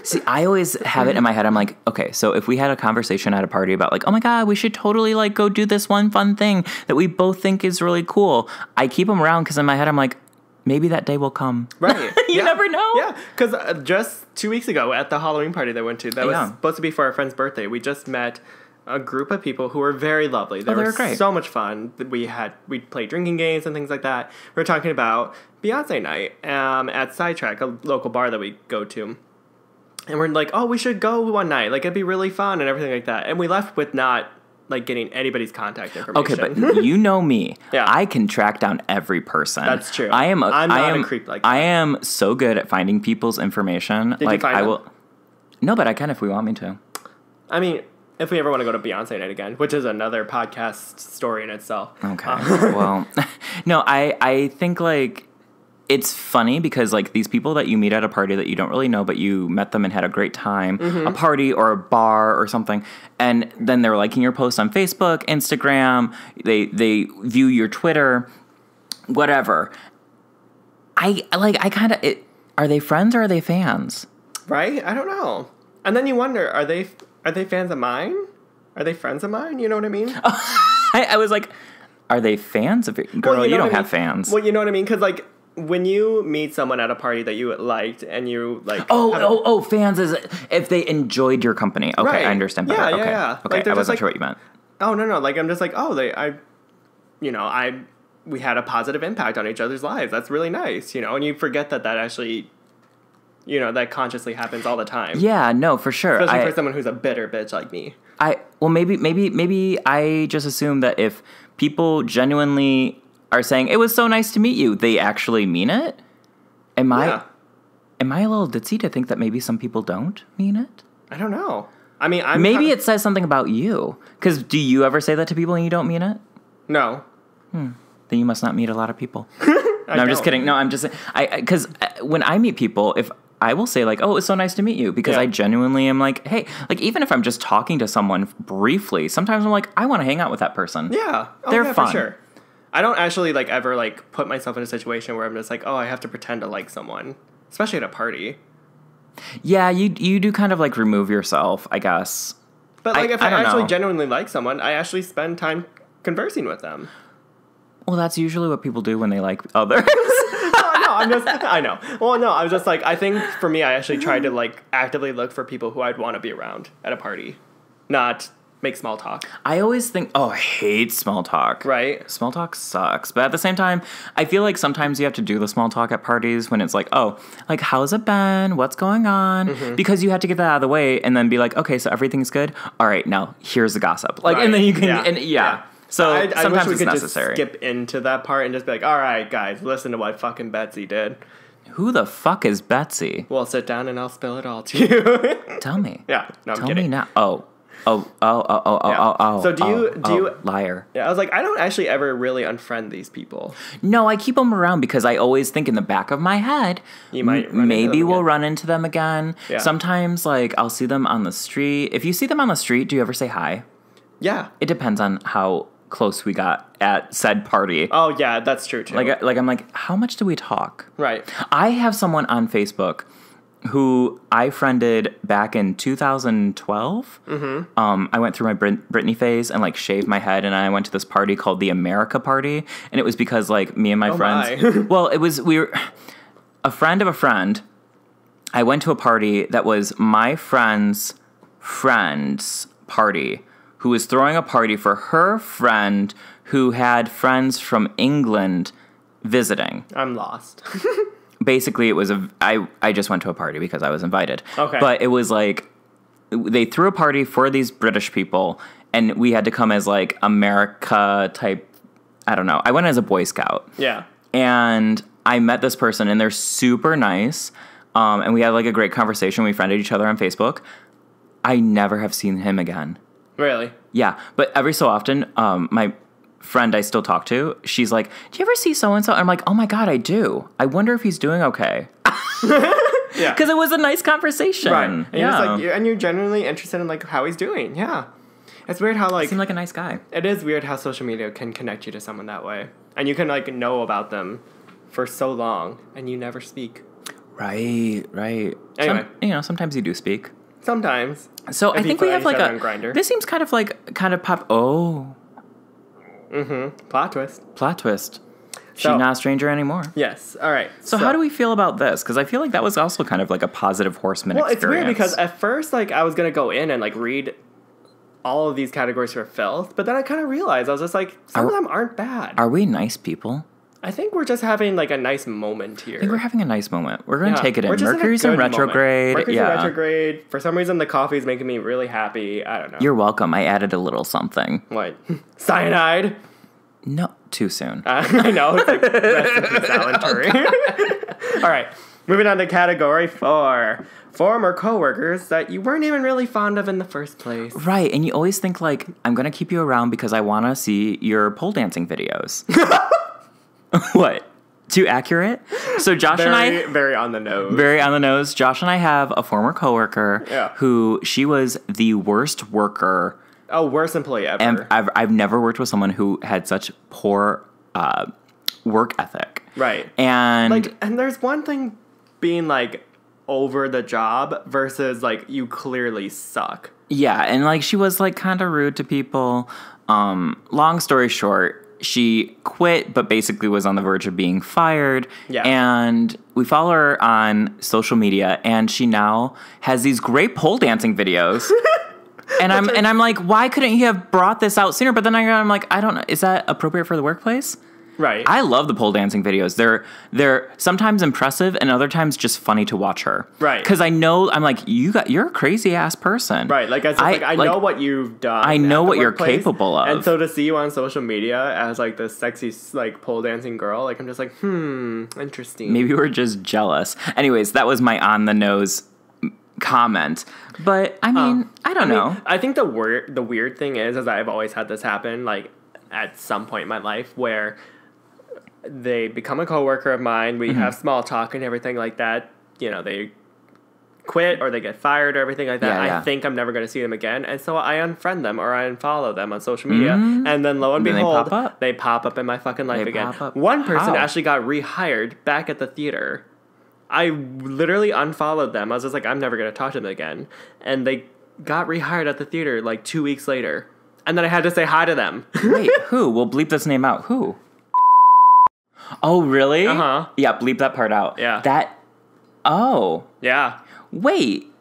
See, I always have it in my head. I'm like, okay, so if we had a conversation at a party about like, oh my God, we should totally like go do this one fun thing that we both think is really cool. I keep them around because in my head, I'm like, maybe that day will come. Right. You never know. Yeah, because just 2 weeks ago at the Halloween party that I went to, that was supposed to be for our friend's birthday, we just met a group of people who were very lovely. They were great. So much fun. We played drinking games and things like that. We were talking about Beyonce night at Sidetrack, a local bar that we go to. And we're like, oh, we should go one night. Like, it'd be really fun and everything like that. And we left with not... like getting anybody's contact information. Okay, but you know me. Yeah. I can track down every person. That's true. I'm not a creep like that. I am so good at finding people's information. Did you find them? No, but I can if we want me to. I mean, if we ever want to go to Beyonce night again, which is another podcast story in itself. Okay. Well, no, I think like it's funny because like these people that you meet at a party that you don't really know, but you met them and had a great time, a party or a bar or something, and then they're liking your posts on Facebook, Instagram, they view your Twitter, whatever. I kind of, are they friends or are they fans? Right? I don't know. And then you wonder, are they fans of mine? Are they friends of mine? You know what I mean? I was like, are they fans of it? Girl, you don't have fans. Well, you know what I mean? Because like, when you meet someone at a party that you liked and you like... fans is if they enjoyed your company. Okay, right. I understand better. Yeah. Okay, like, I wasn't sure what you meant. Oh, no. Like, I'm just like, we had a positive impact on each other's lives. That's really nice, and you forget that actually that consciously happens all the time. Yeah, no, for sure. Especially for someone who's a bitter bitch like me. Maybe I just assume that if people genuinely are saying, it was so nice to meet you, they actually mean it. Am I a little ditzy to think that maybe some people don't mean it? I don't know. I mean, maybe it says something about you. Because do you ever say that to people and you don't mean it? No. Then you must not meet a lot of people. No, I'm just kidding. No, I'm just because when I meet people, if I will say like, oh, it's so nice to meet you, because I genuinely am like, hey, like even if I'm just talking to someone briefly, sometimes I'm like, I want to hang out with that person. Yeah. They're fun. For sure. I don't actually like ever like put myself in a situation where I'm just like, oh, I have to pretend to like someone, especially at a party. Yeah, you do kind of like remove yourself, I guess. But like if I actually genuinely like someone, I actually spend time conversing with them. Well, that's usually what people do when they like others. I know. Well, no, I was just like, I think for me, I actually tried to like actively look for people who I'd want to be around at a party, not make small talk. I always think, I hate small talk. Right? Small talk sucks. But at the same time, I feel like sometimes you have to do the small talk at parties when it's like, oh, like, how's it been? What's going on? Mm-hmm. Because you have to get that out of the way and then be like, okay, so everything's good? All right, now here's the gossip. Like, and then you can, So sometimes it's necessary. Just skip into that part and just be like, all right, guys, listen to what fucking Betsy did. Who the fuck is Betsy? Well, sit down and I'll spill it all to you. Tell me. Yeah, no, I'm kidding. Tell me now. Oh. So do you liar? Yeah, I was like, I don't actually ever really unfriend these people. No, I keep them around because I always think in the back of my head, you might we'll run into them again. Yeah. Sometimes like I'll see them on the street. If you see them on the street, do you ever say hi? Yeah. It depends on how close we got at said party. Oh yeah, that's true too. Like I'm like, how much do we talk? Right. I have someone on Facebook who I friended back in 2012. Mm-hmm. I went through my Britney phase and like shaved my head, and I went to this party called the America Party, and it was because like me and my friends. Well, we were a friend of a friend. I went to a party that was my friend's party, who was throwing a party for her friend who had friends from England visiting. I'm lost. Basically, it was I just went to a party because I was invited. Okay. But it was like, they threw a party for these British people, and we had to come as like America type, I don't know. I went as a Boy Scout. Yeah. And I met this person, and they're super nice. And we had like a great conversation. We friended each other on Facebook. I never have seen him again. Really? Yeah. But every so often, my friend I still talk to, she's like, do you ever see so-and-so? I'm like, oh my God, I do. I wonder if he's doing okay. Yeah. Because it was a nice conversation. Right. And you're genuinely interested in like how he's doing. Yeah. It's weird how like... He seemed like a nice guy. It is weird how social media can connect you to someone that way. And you can like know about them for so long and you never speak. Right. Anyway. Sometimes you do speak. Sometimes. So I think we have like a... This seems kind of pop... Oh... Mm-hmm. Plot twist. She's not a stranger anymore. Yes. All right. So how do we feel about this? Because I feel like that was also kind of like a positive Horseman experience. Well, it's weird because at first, like, I was going to go in and, like, read all of these categories for filth, but then I kind of realized, I was just like, some of them aren't bad. Are we nice people? I think we're just having, like, a nice moment here. I think we're having a nice moment. We're going to take it in. Mercury's in retrograde. Mercury's in retrograde. For some reason, the coffee's making me really happy. I don't know. You're welcome. I added a little something. What? Cyanide? No, too soon. I know. It's like rest in peace, Alan Turing. All right. Moving on to category 4. Former coworkers that you weren't even really fond of in the first place. Right. And you always think, like, I'm going to keep you around because I want to see your pole dancing videos. What? Too accurate? So Josh and I... Very on the nose. Very on the nose. Josh and I have a former coworker who she was the worst worker... Oh, worst employee ever. And I've never worked with someone who had such poor work ethic. Right. And there's one thing being like over the job versus like you clearly suck. Yeah, and like she was like kind of rude to people. Long story short, she quit, but basically was on the verge of being fired. Yeah. And we follow her on social media, and she now has these great pole dancing videos. And I'm like, why couldn't you have brought this out sooner? But then I'm like, I don't know. Is that appropriate for the workplace? Right. I love the pole dancing videos. They're sometimes impressive and other times just funny to watch her. Right. Because I'm like, you're a crazy ass person. Right. Like, I know what you've done. I know at the what you're workplace, capable of. And so to see you on social media as, like, this sexy, like, pole dancing girl, like, I'm just like, interesting. Maybe we're just jealous. Anyways, that was my on the nose comment. But I mean, I don't know. I think the weird thing is I've always had this happen, like, at some point in my life where they become a coworker of mine. We have small talk and everything like that. You know, they quit or they get fired or everything like that. Yeah. I think I'm never going to see them again. And so I unfriend them or I unfollow them on social media. And then lo and behold, they pop up in my fucking life again. One person actually got rehired back at the theater. I literally unfollowed them. I was just like, I'm never going to talk to them again. And they got rehired at the theater like 2 weeks later. And then I had to say hi to them. Wait, who? We'll bleep this name out. Who? Oh, really? Uh-huh. Yeah, bleep that part out. Yeah. Oh. Yeah. Wait.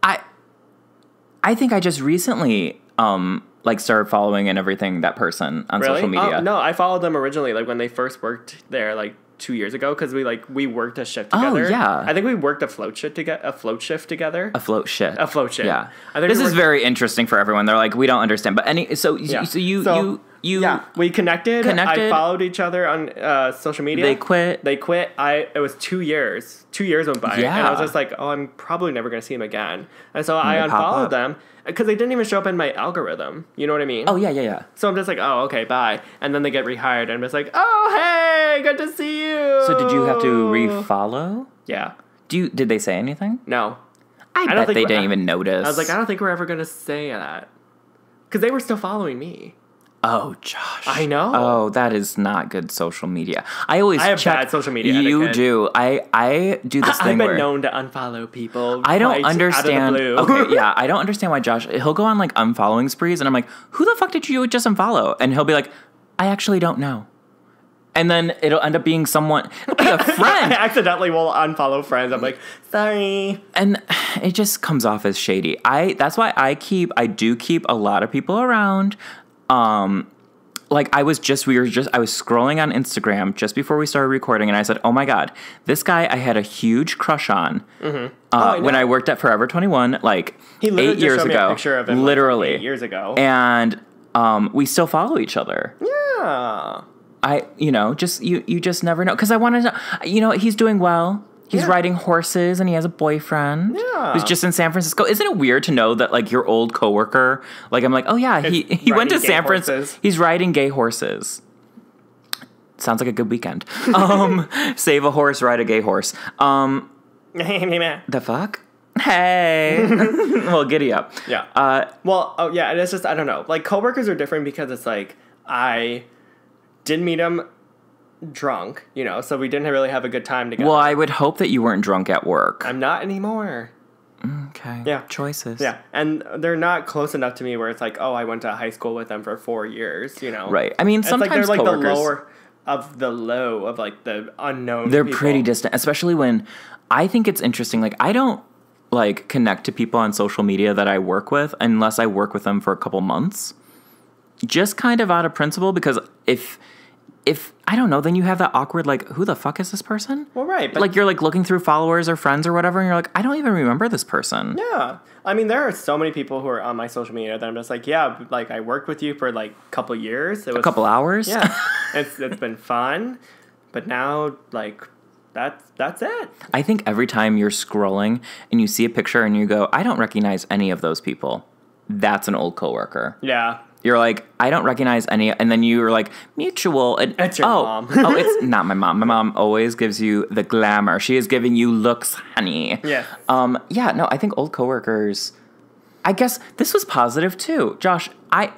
I think I just recently like started following and everything that person on social media. Oh, no, I followed them originally, like when they first worked there, like 2 years ago, because we worked a shift together. Oh, yeah. I think we worked a float shift together. A float shift. Yeah. I think this is very interesting for everyone. They're like, we don't understand. But we connected. I followed each other on social media. They quit. It was 2 years. 2 years went by. Yeah. And I was just like, oh, I'm probably never going to see them again. And so I unfollowed them because they didn't even show up in my algorithm. You know what I mean? Oh, yeah. So I'm just like, oh, okay, bye. And then they get rehired. And I'm just like, oh, hey, good to see you. So did you have to refollow? Yeah. Did they say anything? No. I bet they didn't even notice. I was like, I don't think we're ever going to say that. Because they were still following me. Oh, Josh. I know. Oh, that is not good social media. I have bad social media You etiquette. do. I do this thing I've where been known to unfollow people. I don't understand. Out of the blue. Okay, yeah, I don't understand why Josh. He'll go on like unfollowing sprees, and I'm like, who the fuck did you just unfollow? And he'll be like, I actually don't know. And then it'll end up being someone. It'll be a friend. I accidentally will unfollow friends. I'm like, sorry. And it just comes off as shady. That's why I do keep a lot of people around. Like I was scrolling on Instagram just before we started recording, and I said, "Oh my god, this guy I had a huge crush on when I worked at Forever 21, like he 8 years showed me ago, a picture of him, literally like 8 years ago, and we still follow each other. Yeah, you just never know because I want to know, he's doing well." He's riding horses and he has a boyfriend who's just in San Francisco. Isn't it weird to know that like your old coworker, like I'm like, oh yeah, he went to San Francisco. He's riding gay horses. Sounds like a good weekend. Save a horse, ride a gay horse. The fuck? Hey. Well, giddy up. Yeah. And it's just, I don't know. Like coworkers are different because it's like I didn't meet him drunk, so we didn't really have a good time together. Well, I would hope that you weren't drunk at work. I'm not anymore. Okay. Yeah. Choices. Yeah. And they're not close enough to me where it's like, oh, I went to high school with them for 4 years, Right. I mean, sometimes it's like they're like coworkers, the lower of the low of like the unknown they're people. pretty distant, especially when I think it's interesting. Like, I don't like connect to people on social media that I work with unless I work with them for a couple months. Just kind of out of principle, because if I don't know, then you have that awkward, like, who the fuck is this person? Well, right. But like, you're, like, looking through followers or friends or whatever, and you're like, I don't even remember this person. Yeah. I mean, there are so many people who are on my social media that I'm just like, yeah, like, I worked with you for, like, a couple years. A couple hours? Yeah. It's been fun. But now, like, that's it. I think every time you're scrolling and you see a picture and you go, I don't recognize any of those people, that's an old coworker. Yeah. You're like, I don't recognize any, and then you're like, mutual. And, that's your mom. It's not my mom. My mom always gives you the glamour. She is giving you looks, honey. Yeah. I think old coworkers, I guess this was positive too. Josh, I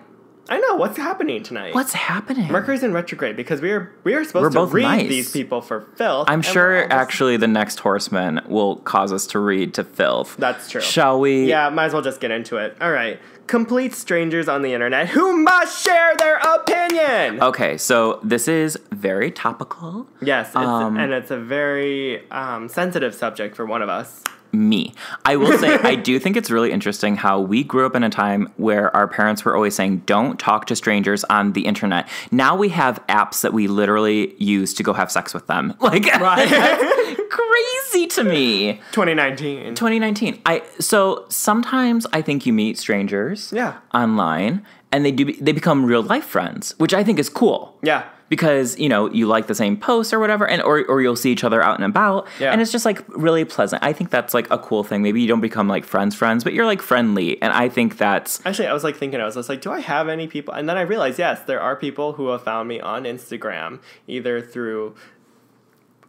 know what's happening tonight. What's happening? Mercury's in retrograde because we are supposed to read these people for filth. I'm sure actually the next Horsemen will cause us to read to filth. That's true. Shall we? Yeah, might as well just get into it. All right. Complete strangers on the internet who must share their opinion. Okay, so this is very topical. Yes, and it's a very sensitive subject for one of us. me. I will say, I do think it's really interesting how we grew up in a time where our parents were always saying, don't talk to strangers on the internet. Now we have apps that we literally use to go have sex with them. Like, Right. that's crazy to me. 2019. So sometimes I think you meet strangers online and they become real life friends, which I think is cool. Yeah. Because, you know, you like the same posts or whatever, and or you'll see each other out and about, and it's just, like, really pleasant. I think that's, like, a cool thing. Maybe you don't become, like, friends, but you're, like, friendly, and I think that's... Actually, I was, like, thinking, I was like, do I have any people? And then I realized, yes, there are people who have found me on Instagram, either through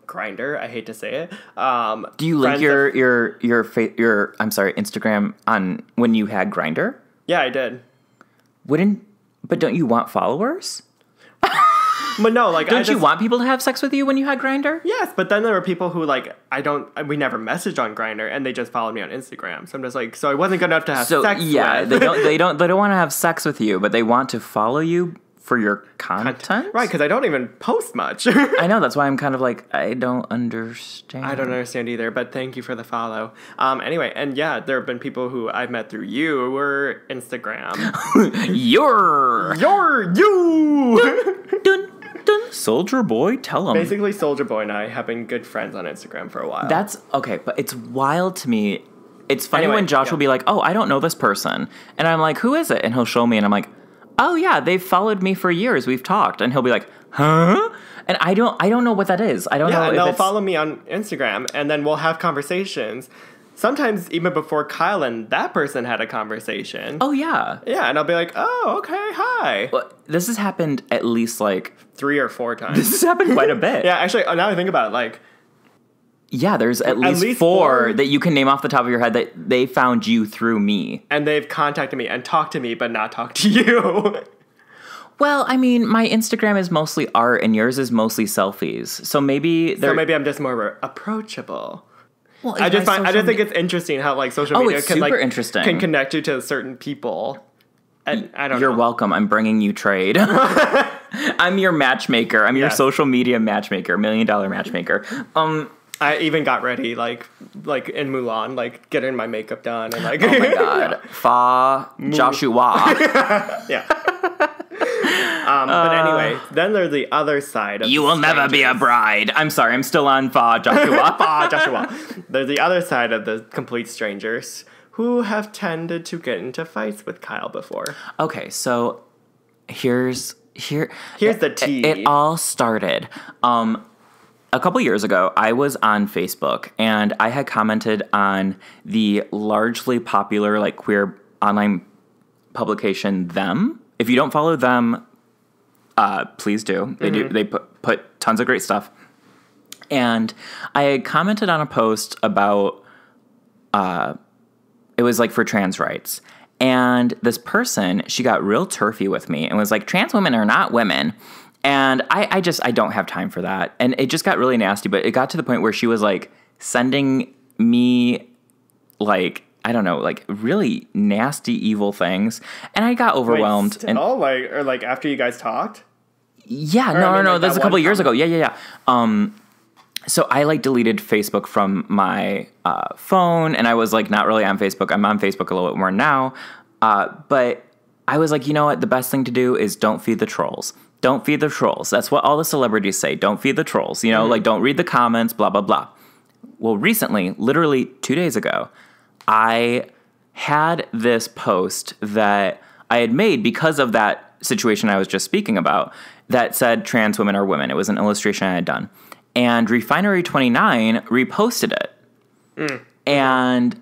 Grindr, I hate to say it. Do you link your Instagram on when you had Grindr? Yeah, I did. But don't you want followers? But no, like, don't you want people to have sex with you when you had Grindr? Yes, but then there were people who, like, we never messaged on Grindr, and they just followed me on Instagram. So I'm just like, so I wasn't good enough to have sex with. they don't want to have sex with you, but they want to follow you for your content? Right, because I don't even post much. I know, that's why I'm kind of like, I don't understand. I don't understand either, but thank you for the follow. Anyway, and yeah, there have been people who I've met through you or Instagram. You! Dun, dun. Soldier Boy, tell him. Basically, Soldier Boy and I have been good friends on Instagram for a while. That's, okay, but it's wild to me. It's funny when Josh will be like, oh, I don't know this person. And I'm like, who is it? And he'll show me, and I'm like, oh yeah, they've followed me for years. We've talked. And he'll be like, huh? And I don't know what that is. I don't know if they'll follow me on Instagram, and then we'll have conversations. Sometimes even before Kyle and that person had a conversation. Oh, yeah. Yeah, and I'll be like, oh, okay, hi. Well, this has happened at least, like... 3 or 4 times. This has happened quite a bit. Yeah, actually, now I think about it, like... Yeah, there's at least four that you can name off the top of your head that they found you through me. And they've contacted me and talked to me, but not talked to you. Well, I mean, my Instagram is mostly art and yours is mostly selfies. So maybe I'm just more approachable. Well, I just think it's interesting how, like, social media can connect you to certain people. And I don't know. You're welcome. I'm bringing you trade. I'm your matchmaker. I'm your social media matchmaker, $1 million matchmaker. I even got ready, like in Mulan, like getting my makeup done and like. Oh my god, Joshua. Yeah. But anyway, then there's the other side of you will never be a bride. I'm sorry, I'm still on Joshua. Joshua. There's the other side of the complete strangers who have tended to get into fights with Kyle before. Okay, so here's the tea. It all started. A couple years ago, I was on Facebook, and I had commented on the largely popular, like, queer online publication Them. If you don't follow them, please do. They do. They put tons of great stuff. And I had commented on a post about, it was, like, for trans rights. And this person, she got real turfy with me and was like, trans women are not women. And I don't have time for that. And it just got really nasty, but it got to the point where she was, like, sending me, like, I don't know, like, really nasty, evil things. And I got overwhelmed. Wait, like after you guys talked? Yeah, no, that's a couple of years ago. Yeah. So I, like, deleted Facebook from my phone, and I was, like, not really on Facebook. I'm on Facebook a little bit more now. But I was like, you know what? The best thing to do is don't feed the trolls. Don't feed the trolls. That's what all the celebrities say. Don't feed the trolls. You know, like, don't read the comments, blah, blah, blah. Well, recently, literally 2 days ago, I had this post that I had made because of that situation I was just speaking about that said trans women are women. It was an illustration I had done. And Refinery29 reposted it. And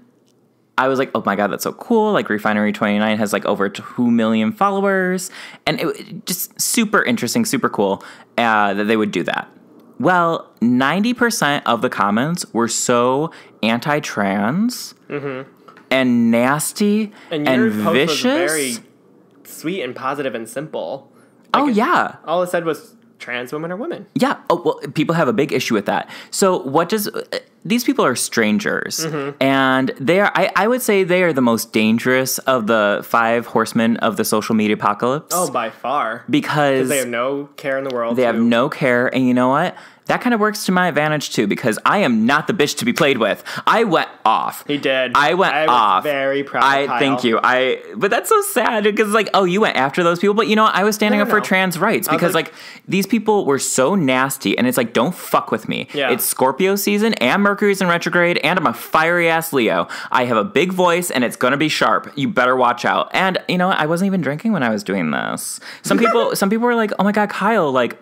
I was like, oh my god, that's so cool. Like, Refinery29 has, like, over 2 million followers. And it just super interesting, super cool that they would do that. Well, 90% of the comments were so anti-trans and nasty and your post vicious. Was very sweet and positive and simple. Like, yeah. All it said was trans women are women. Yeah. Oh, well, people have a big issue with that. So these people are strangers, and they are, I would say they are the most dangerous of the 5 horsemen of the social media apocalypse. Oh, by far. Because they have no care in the world. They have no care, and you know what? that kind of works to my advantage too, because I am not the bitch to be played with. I went off. He did. I went off. Very proud of Kyle. Thank you. But that's so sad because like, oh, you went after those people, but you know, I was standing up for trans rights because like these people were so nasty, and it's like, don't fuck with me. Yeah. It's Scorpio season, and Mercury's in retrograde, and I'm a fiery ass Leo. I have a big voice, and it's gonna be sharp. You better watch out. And you know, I wasn't even drinking when I was doing this. Some people were like, oh my God, Kyle, like,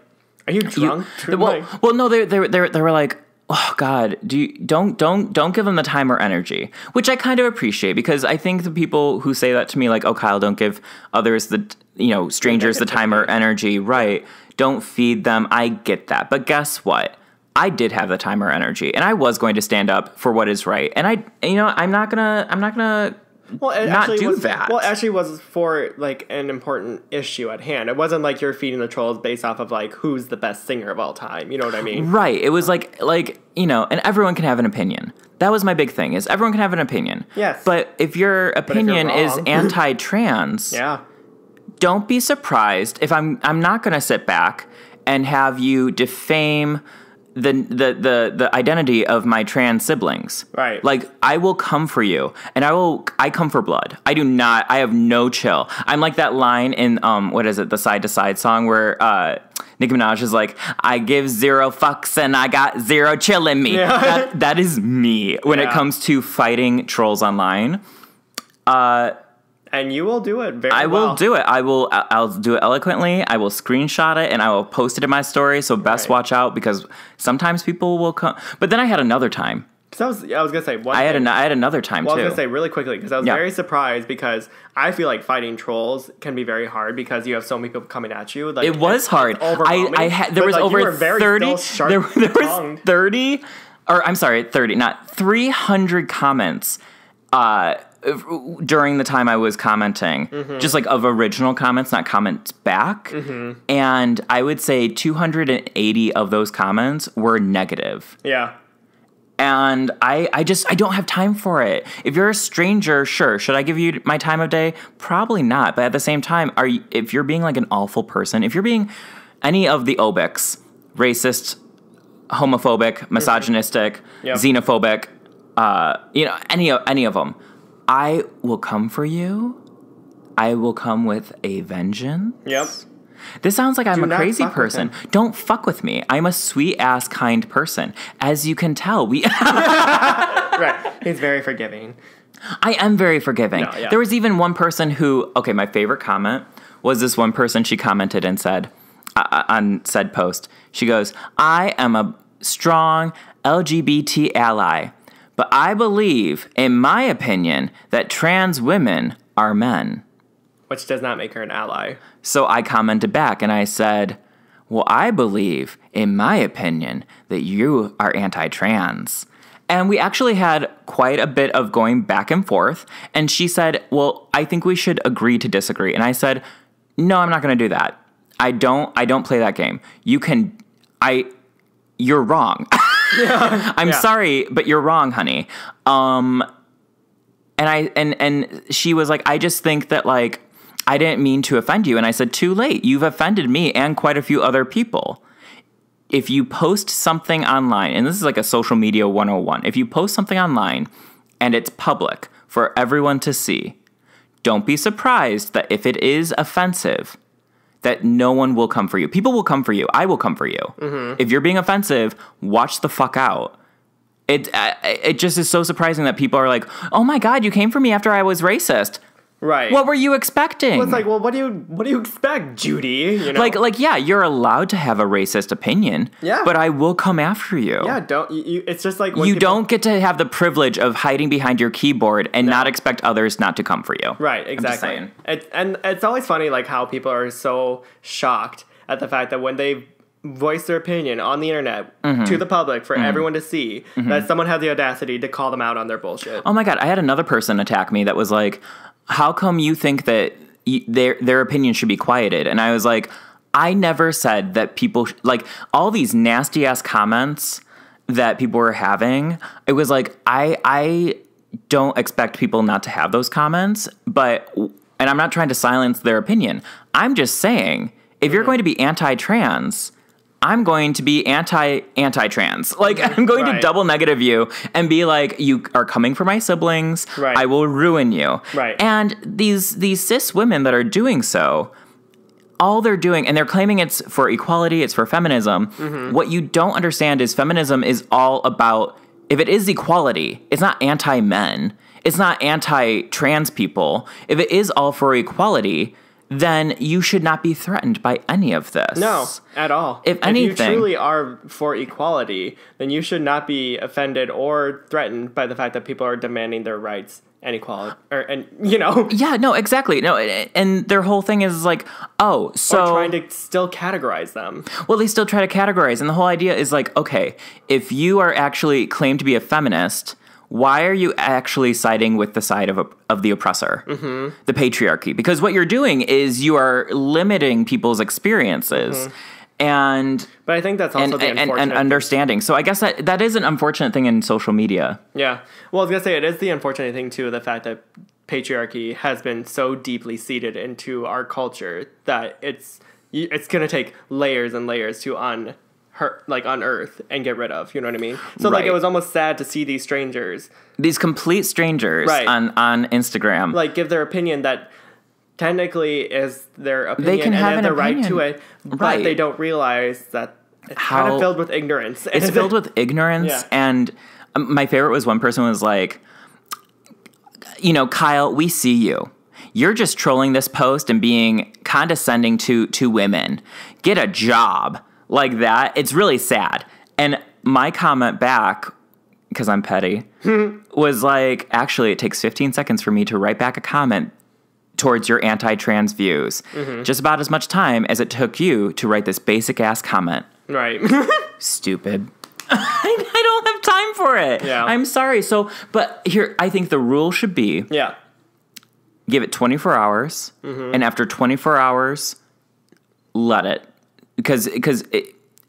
are you drunk? Well, no, they were like, oh God, don't give them the time or energy, which I kind of appreciate, because I think the people who say that to me, like, oh Kyle, don't give others strangers the time or energy, right? Don't feed them. I get that, but guess what? I did have the time or energy, and I was going to stand up for what is right, and I'm not gonna. Well, it not actually do was, that. Well, it actually was for like an important issue at hand. It wasn't like you're feeding the trolls based off of like who's the best singer of all time. You know what I mean? Right. It was like and everyone can have an opinion. That was my big thing. Is everyone can have an opinion. Yes. But if your opinion is wrong. anti-trans, Yeah. don't be surprised if I'm not going to sit back and have you defame the identity of my trans siblings. Right. Like, I will come for you, and I come for blood. I have no chill. I'm like that line in, what is it, the Side to Side song where, Nicki Minaj is like, I give 0 fucks and I got 0 chill in me. Yeah. That is me when it comes to fighting trolls online. And you will do it very well. I will do it. I'll do it eloquently. I will screenshot it and I will post it in my story. So best watch out, because sometimes people will come. But then I had another time. Because I was gonna say I had another time too. I was gonna say really quickly, because I was very surprised, because I feel like fighting trolls can be very hard because you have so many people coming at you. Like, it was hard. There was over 30. There was 30, or I'm sorry, 30, not 300 comments. During the time I was commenting, just like of original comments, not comments back. And I would say 280 of those comments were negative. Yeah. And I don't have time for it. If you're a stranger, sure. Should I give you my time of day? Probably not. But at the same time, if you're being like an awful person, if you're being any of the obics, racist, homophobic, misogynistic, xenophobic, any of them, I will come for you. I will come with a vengeance. Yep. This sounds like I'm a crazy person. Don't fuck with me. I'm a sweet ass kind person. As you can tell, Right. He's very forgiving. I am very forgiving. No, yeah. There was even one person who, my favorite comment was this one person. She commented and said, on said post, she goes, I am a strong LGBT ally, but I believe, in my opinion, that trans women are men. Which does not make her an ally. So I commented back and I said, well, I believe, in my opinion, that you are anti-trans. And we actually had quite a bit of going back and forth. And she said, well, I think we should agree to disagree. And I said, no, I'm not going to do that. I don't play that game. You're wrong. I'm sorry, but you're wrong, honey. And she was like, I just think that, like, I didn't mean to offend you. And I said, too late. You've offended me and quite a few other people. If you post something online, and this is like a social media 101, if you post something online and it's public for everyone to see, don't be surprised that if it is offensive, that no one will come for you. People will come for you. I will come for you. Mm-hmm. If you're being offensive, watch the fuck out. It just is so surprising that people are like, oh my God, you came for me after I was racist. Right. What were you expecting? Well, it's like, well, what do you expect, Judy? You know? Like, yeah, you're allowed to have a racist opinion. Yeah. But I will come after you. Yeah, it's just like when you don't get to have the privilege of hiding behind your keyboard and not expect others not to come for you. Right, exactly. And it's always funny, like, how people are so shocked at the fact that when they voice their opinion on the internet to the public for everyone to see, that someone has the audacity to call them out on their bullshit. Oh my God, I had another person attack me that was like, how come you think that their opinion should be quieted? And I was like, I never said that people like all these nasty ass comments that people were having. It was like, I don't expect people not to have those comments, and I'm not trying to silence their opinion. I'm just saying, if you're going to be anti-trans, I'm going to be anti-trans. Like, I'm going to double negative you and be like, you are coming for my siblings. Right. I will ruin you. Right. And these cis women that are doing so, all they're doing, and they're claiming it's for equality, it's for feminism. What you don't understand is feminism is all about, if it is equality, it's not anti-men. It's not anti-trans people. If it is all for equality, then you should not be threatened by any of this. No, at all. If anything, you truly are for equality, then you should not be offended or threatened by the fact that people are demanding their rights and equality, Yeah, no, exactly. No, and their whole thing is like, oh, so or trying to still categorize them. Well, they still try to categorize, and the whole idea is like, okay, if you are actually claimed to be a feminist, why are you actually siding with the side of the oppressor, the patriarchy? Because what you're doing is you are limiting people's experiences, but I think that's also the unfortunate and understanding. So I guess that is an unfortunate thing in social media. Yeah. Well, I was gonna say it is the unfortunate thing too, the fact that patriarchy has been so deeply seated into our culture that it's gonna take layers and layers to unearth and get rid of, you know what I mean? So like it was almost sad to see these complete strangers on Instagram give their opinion that technically is their opinion, they can and have they have an the right opinion. to it, but they don't realize that it's kind of filled with ignorance. It's filled with ignorance, and my favorite was one person was like, Kyle, we see you. You're just trolling this post and being condescending to women. Get a job. Like that. It's really sad. And my comment back, because I'm petty, was like, actually, it takes 15 seconds for me to write back a comment towards your anti-trans views. Just about as much time as it took you to write this basic-ass comment. Right. Stupid. I don't have time for it. Yeah. I'm sorry. But here, I think the rule should be give it 24 hours, and after 24 hours, let it. Because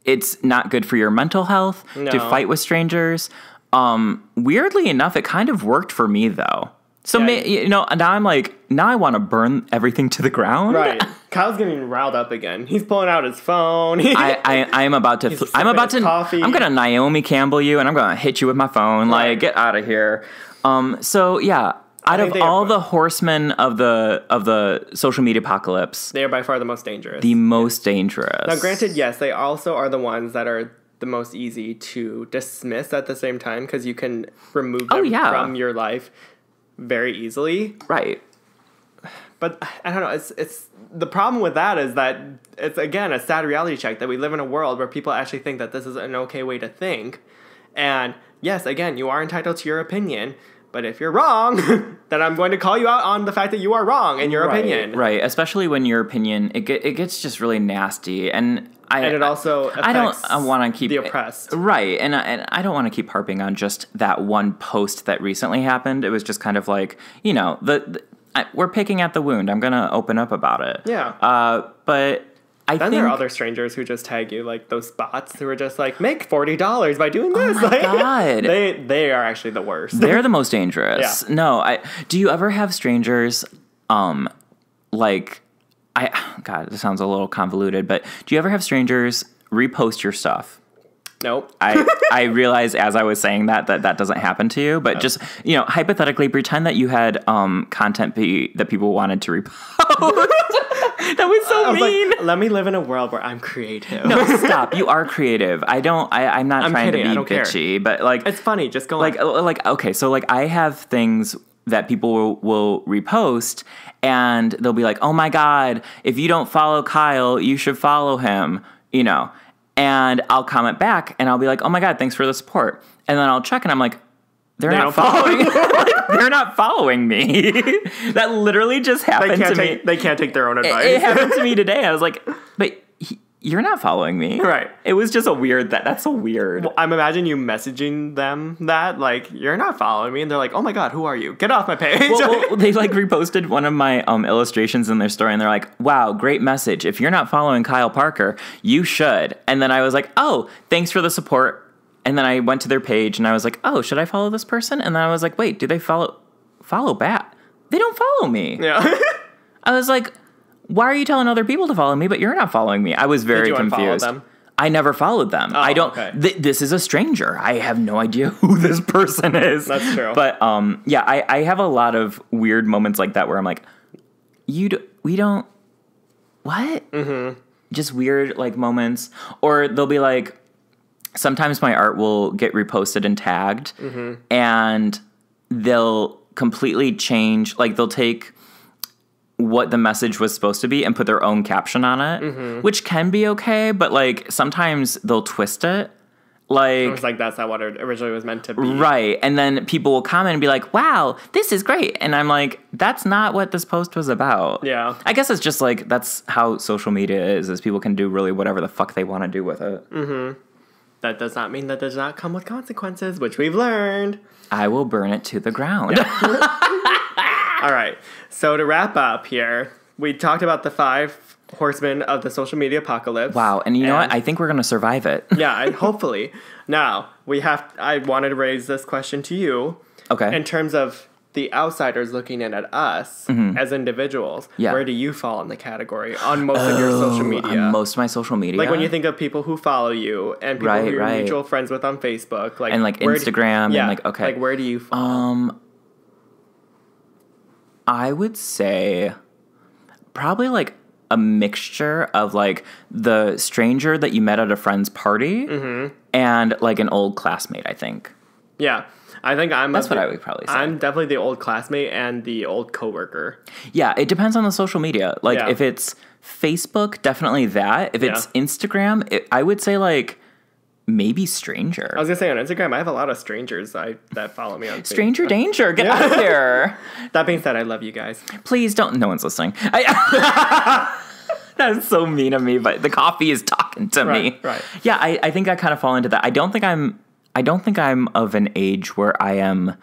it's not good for your mental health to fight with strangers. Weirdly enough, it kind of worked for me, though. So, now I'm like, now I want to burn everything to the ground. Right. Kyle's getting riled up again. He's pulling out his phone. I'm about to, coffee. I'm going to Naomi Campbell you, and I'm going to hit you with my phone. Right. Like, get out of here. So, yeah. Out of all the horsemen of the social media apocalypse, they are by far the most dangerous. The most dangerous. Now, granted, yes, they also are the ones that are the most easy to dismiss at the same time, because you can remove them from your life very easily. Right. But I don't know. It's the problem with that is that it's, again, a sad reality check that we live in a world where people actually think that this is an okay way to think. And yes, again, you are entitled to your opinion. But if you're wrong, then I'm going to call you out on the fact that you are wrong in your opinion. Right, especially when your opinion, it gets just really nasty. And it also affects I want to keep the oppressed. Right, and I don't want to keep harping on just that one post that recently happened. It was just kind of like, we're picking at the wound. I'm going to open up about it. Yeah. But I think there are other strangers who just tag you, like those bots who are just like, make $40 by doing this. Oh my God. They are actually the worst. They're the most dangerous. Yeah. No, do you ever have strangers, God, this sounds a little convoluted, but do you ever have strangers repost your stuff? Nope. I realized as I was saying that doesn't happen to you, but just, hypothetically pretend that you had content that people wanted to repost. That was so mean. Like, let me live in a world where I'm creative. No, stop. You are creative. I'm not trying kidding, to be bitchy, but it's funny. Just go on. Okay, so I have things that people will repost, and they'll be like, "Oh my God, if you don't follow Kyle, you should follow him." And I'll comment back, and I'll be like, "Oh my God, thanks for the support." And then I'll check, and I'm like, They're not following. They're not following me. That literally just happened to me. They can't take their own advice. It happened to me today. I was like, but you're not following me. Right. It was just that's so weird. Well, I'm imagining you messaging them that, like, you're not following me. And they're like, oh my God, who are you? Get off my page. Well, they reposted one of my illustrations in their story. And they're like, wow, great message. If you're not following Kyle Parker, you should. And then I was like, oh, thanks for the support. And then I went to their page and I was like, oh, should I follow this person? And then I was like, wait, do they follow back? They don't follow me. Yeah. I was like, why are you telling other people to follow me, but you're not following me? I was very confused. Unfollow them? I never followed them. Oh, I don't. okay. This is a stranger. I have no idea who this person is. That's true. But yeah, I have a lot of weird moments like that where I'm like, we don't. What? Mm-hmm. Just weird like moments, or they'll be like. Sometimes my art will get reposted and tagged, and they'll completely change. Like they'll take what the message was supposed to be and put their own caption on it, which can be okay, but like sometimes they'll twist it. Like It was like, that's not what it originally was meant to be. Right. And then people will comment and be like, wow, this is great. And I'm like, that's not what this post was about. Yeah. I guess it's just like, that's how social media is people can do really whatever the fuck they want to do with it. Mm-hmm. That does not mean that does not come with consequences, which we've learned. I will burn it to the ground. All right. So to wrap up here, we talked about the 5 horsemen of the social media apocalypse. Wow. And you know what? I think we're going to survive it. Yeah, hopefully. Now, I wanted to raise this question to you. Okay. In terms of the outsiders looking in at us as individuals, where do you fall in the category on most of your social media? On most of my social media? Like when you think of people who follow you and people who you're mutual friends with on Facebook. And like Instagram and like, okay. Like where do you fall? I would say probably like a mixture of like the stranger that you met at a friend's party and like an old classmate, I think. Yeah. I think That's what I would probably say. I'm definitely the old classmate and the old coworker. Yeah, it depends on the social media. Like if it's Facebook, definitely that. If it's Instagram, I would say like maybe stranger. I was gonna say on Instagram, I have a lot of strangers that follow me on Facebook. Stranger danger, get out of here. That being said, I love you guys. Please don't. No one's listening. That's so mean of me, but the coffee is talking to me. Right. Yeah, I think I kind of fall into that. I don't think I'm of an age where I am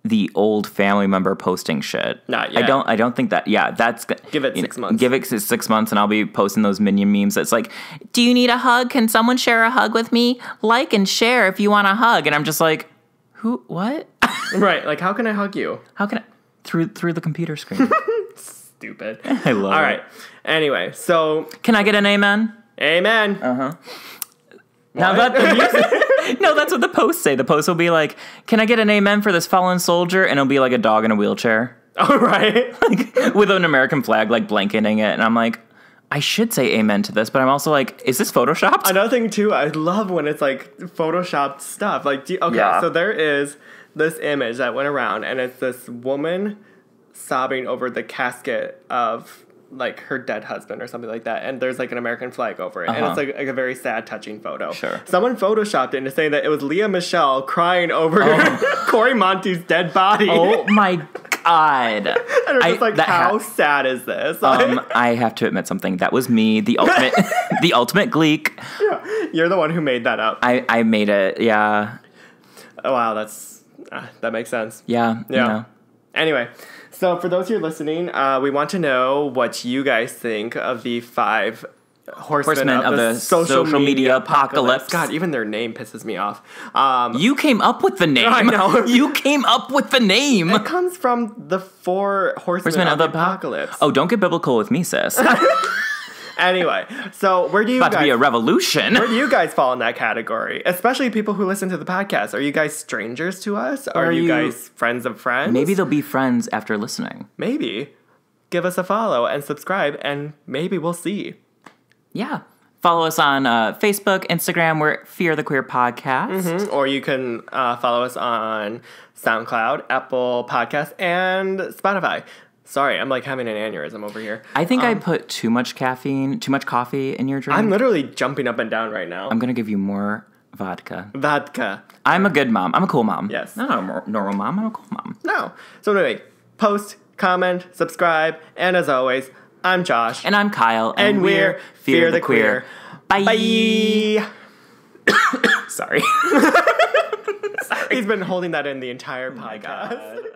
the old family member posting shit. Not yet. I don't think that. Yeah, that's give it 6 months. Give it 6 months, and I'll be posting those minion memes. That's like, do you need a hug? Can someone share a hug with me? Like and share if you want a hug. And I'm just like, who? What? Right. Like, how can I hug you? How can I through the computer screen? Stupid. I love it. All right. Anyway, so can I get an amen? Amen. Now that the music, no, that's what the posts say. The post will be like, "Can I get an amen for this fallen soldier?" And it'll be like a dog in a wheelchair, All right. like with an American flag like blanketing it. And I'm like, I should say amen to this, but I'm also like, is this photoshopped? Another thing too, I love when it's like photoshopped stuff. Like, so there is this image that went around, and it's this woman sobbing over the casket of like her dead husband or something like that, and there's like an American flag over it, and it's like a very sad, touching photo. Sure. Someone photoshopped it into saying that it was Leah Michelle crying over Corey Monteith's dead body. Oh my god! And it's just like, how sad is this? I have to admit something. That was me, the ultimate, the ultimate gleek. Yeah, you're the one who made that up. I made it. Yeah. Oh, wow, that makes sense. Yeah. Yeah. You know. Anyway, so for those who are listening, we want to know what you guys think of the 5 horsemen of the social media apocalypse. God, even their name pisses me off. You came up with the name. I know. You came up with the name. It comes from the 4 horsemen of the apocalypse. Oh, don't get biblical with me, sis. Anyway, so where do you About guys... to be a revolution. Where do you guys fall in that category? Especially people who listen to the podcast. Are you guys strangers to us? Are you guys friends of friends? Maybe they'll be friends after listening. Maybe. Give us a follow and subscribe, and maybe we'll see. Yeah. Follow us on Facebook, Instagram. We're Fear the Queer Podcast. Or you can follow us on SoundCloud, Apple Podcasts, and Spotify. Sorry, I'm like having an aneurysm over here. I think I put too much coffee in your drink. I'm literally jumping up and down right now. I'm going to give you more vodka. Vodka. I'm a good mom. I'm a cool mom. Yes. Not a normal mom. I'm a cool mom. No. So anyway, post, comment, subscribe, and as always, I'm Josh. And I'm Kyle. And we're Fear the Queer. Bye. Bye. Sorry. He's been holding that in the entire podcast.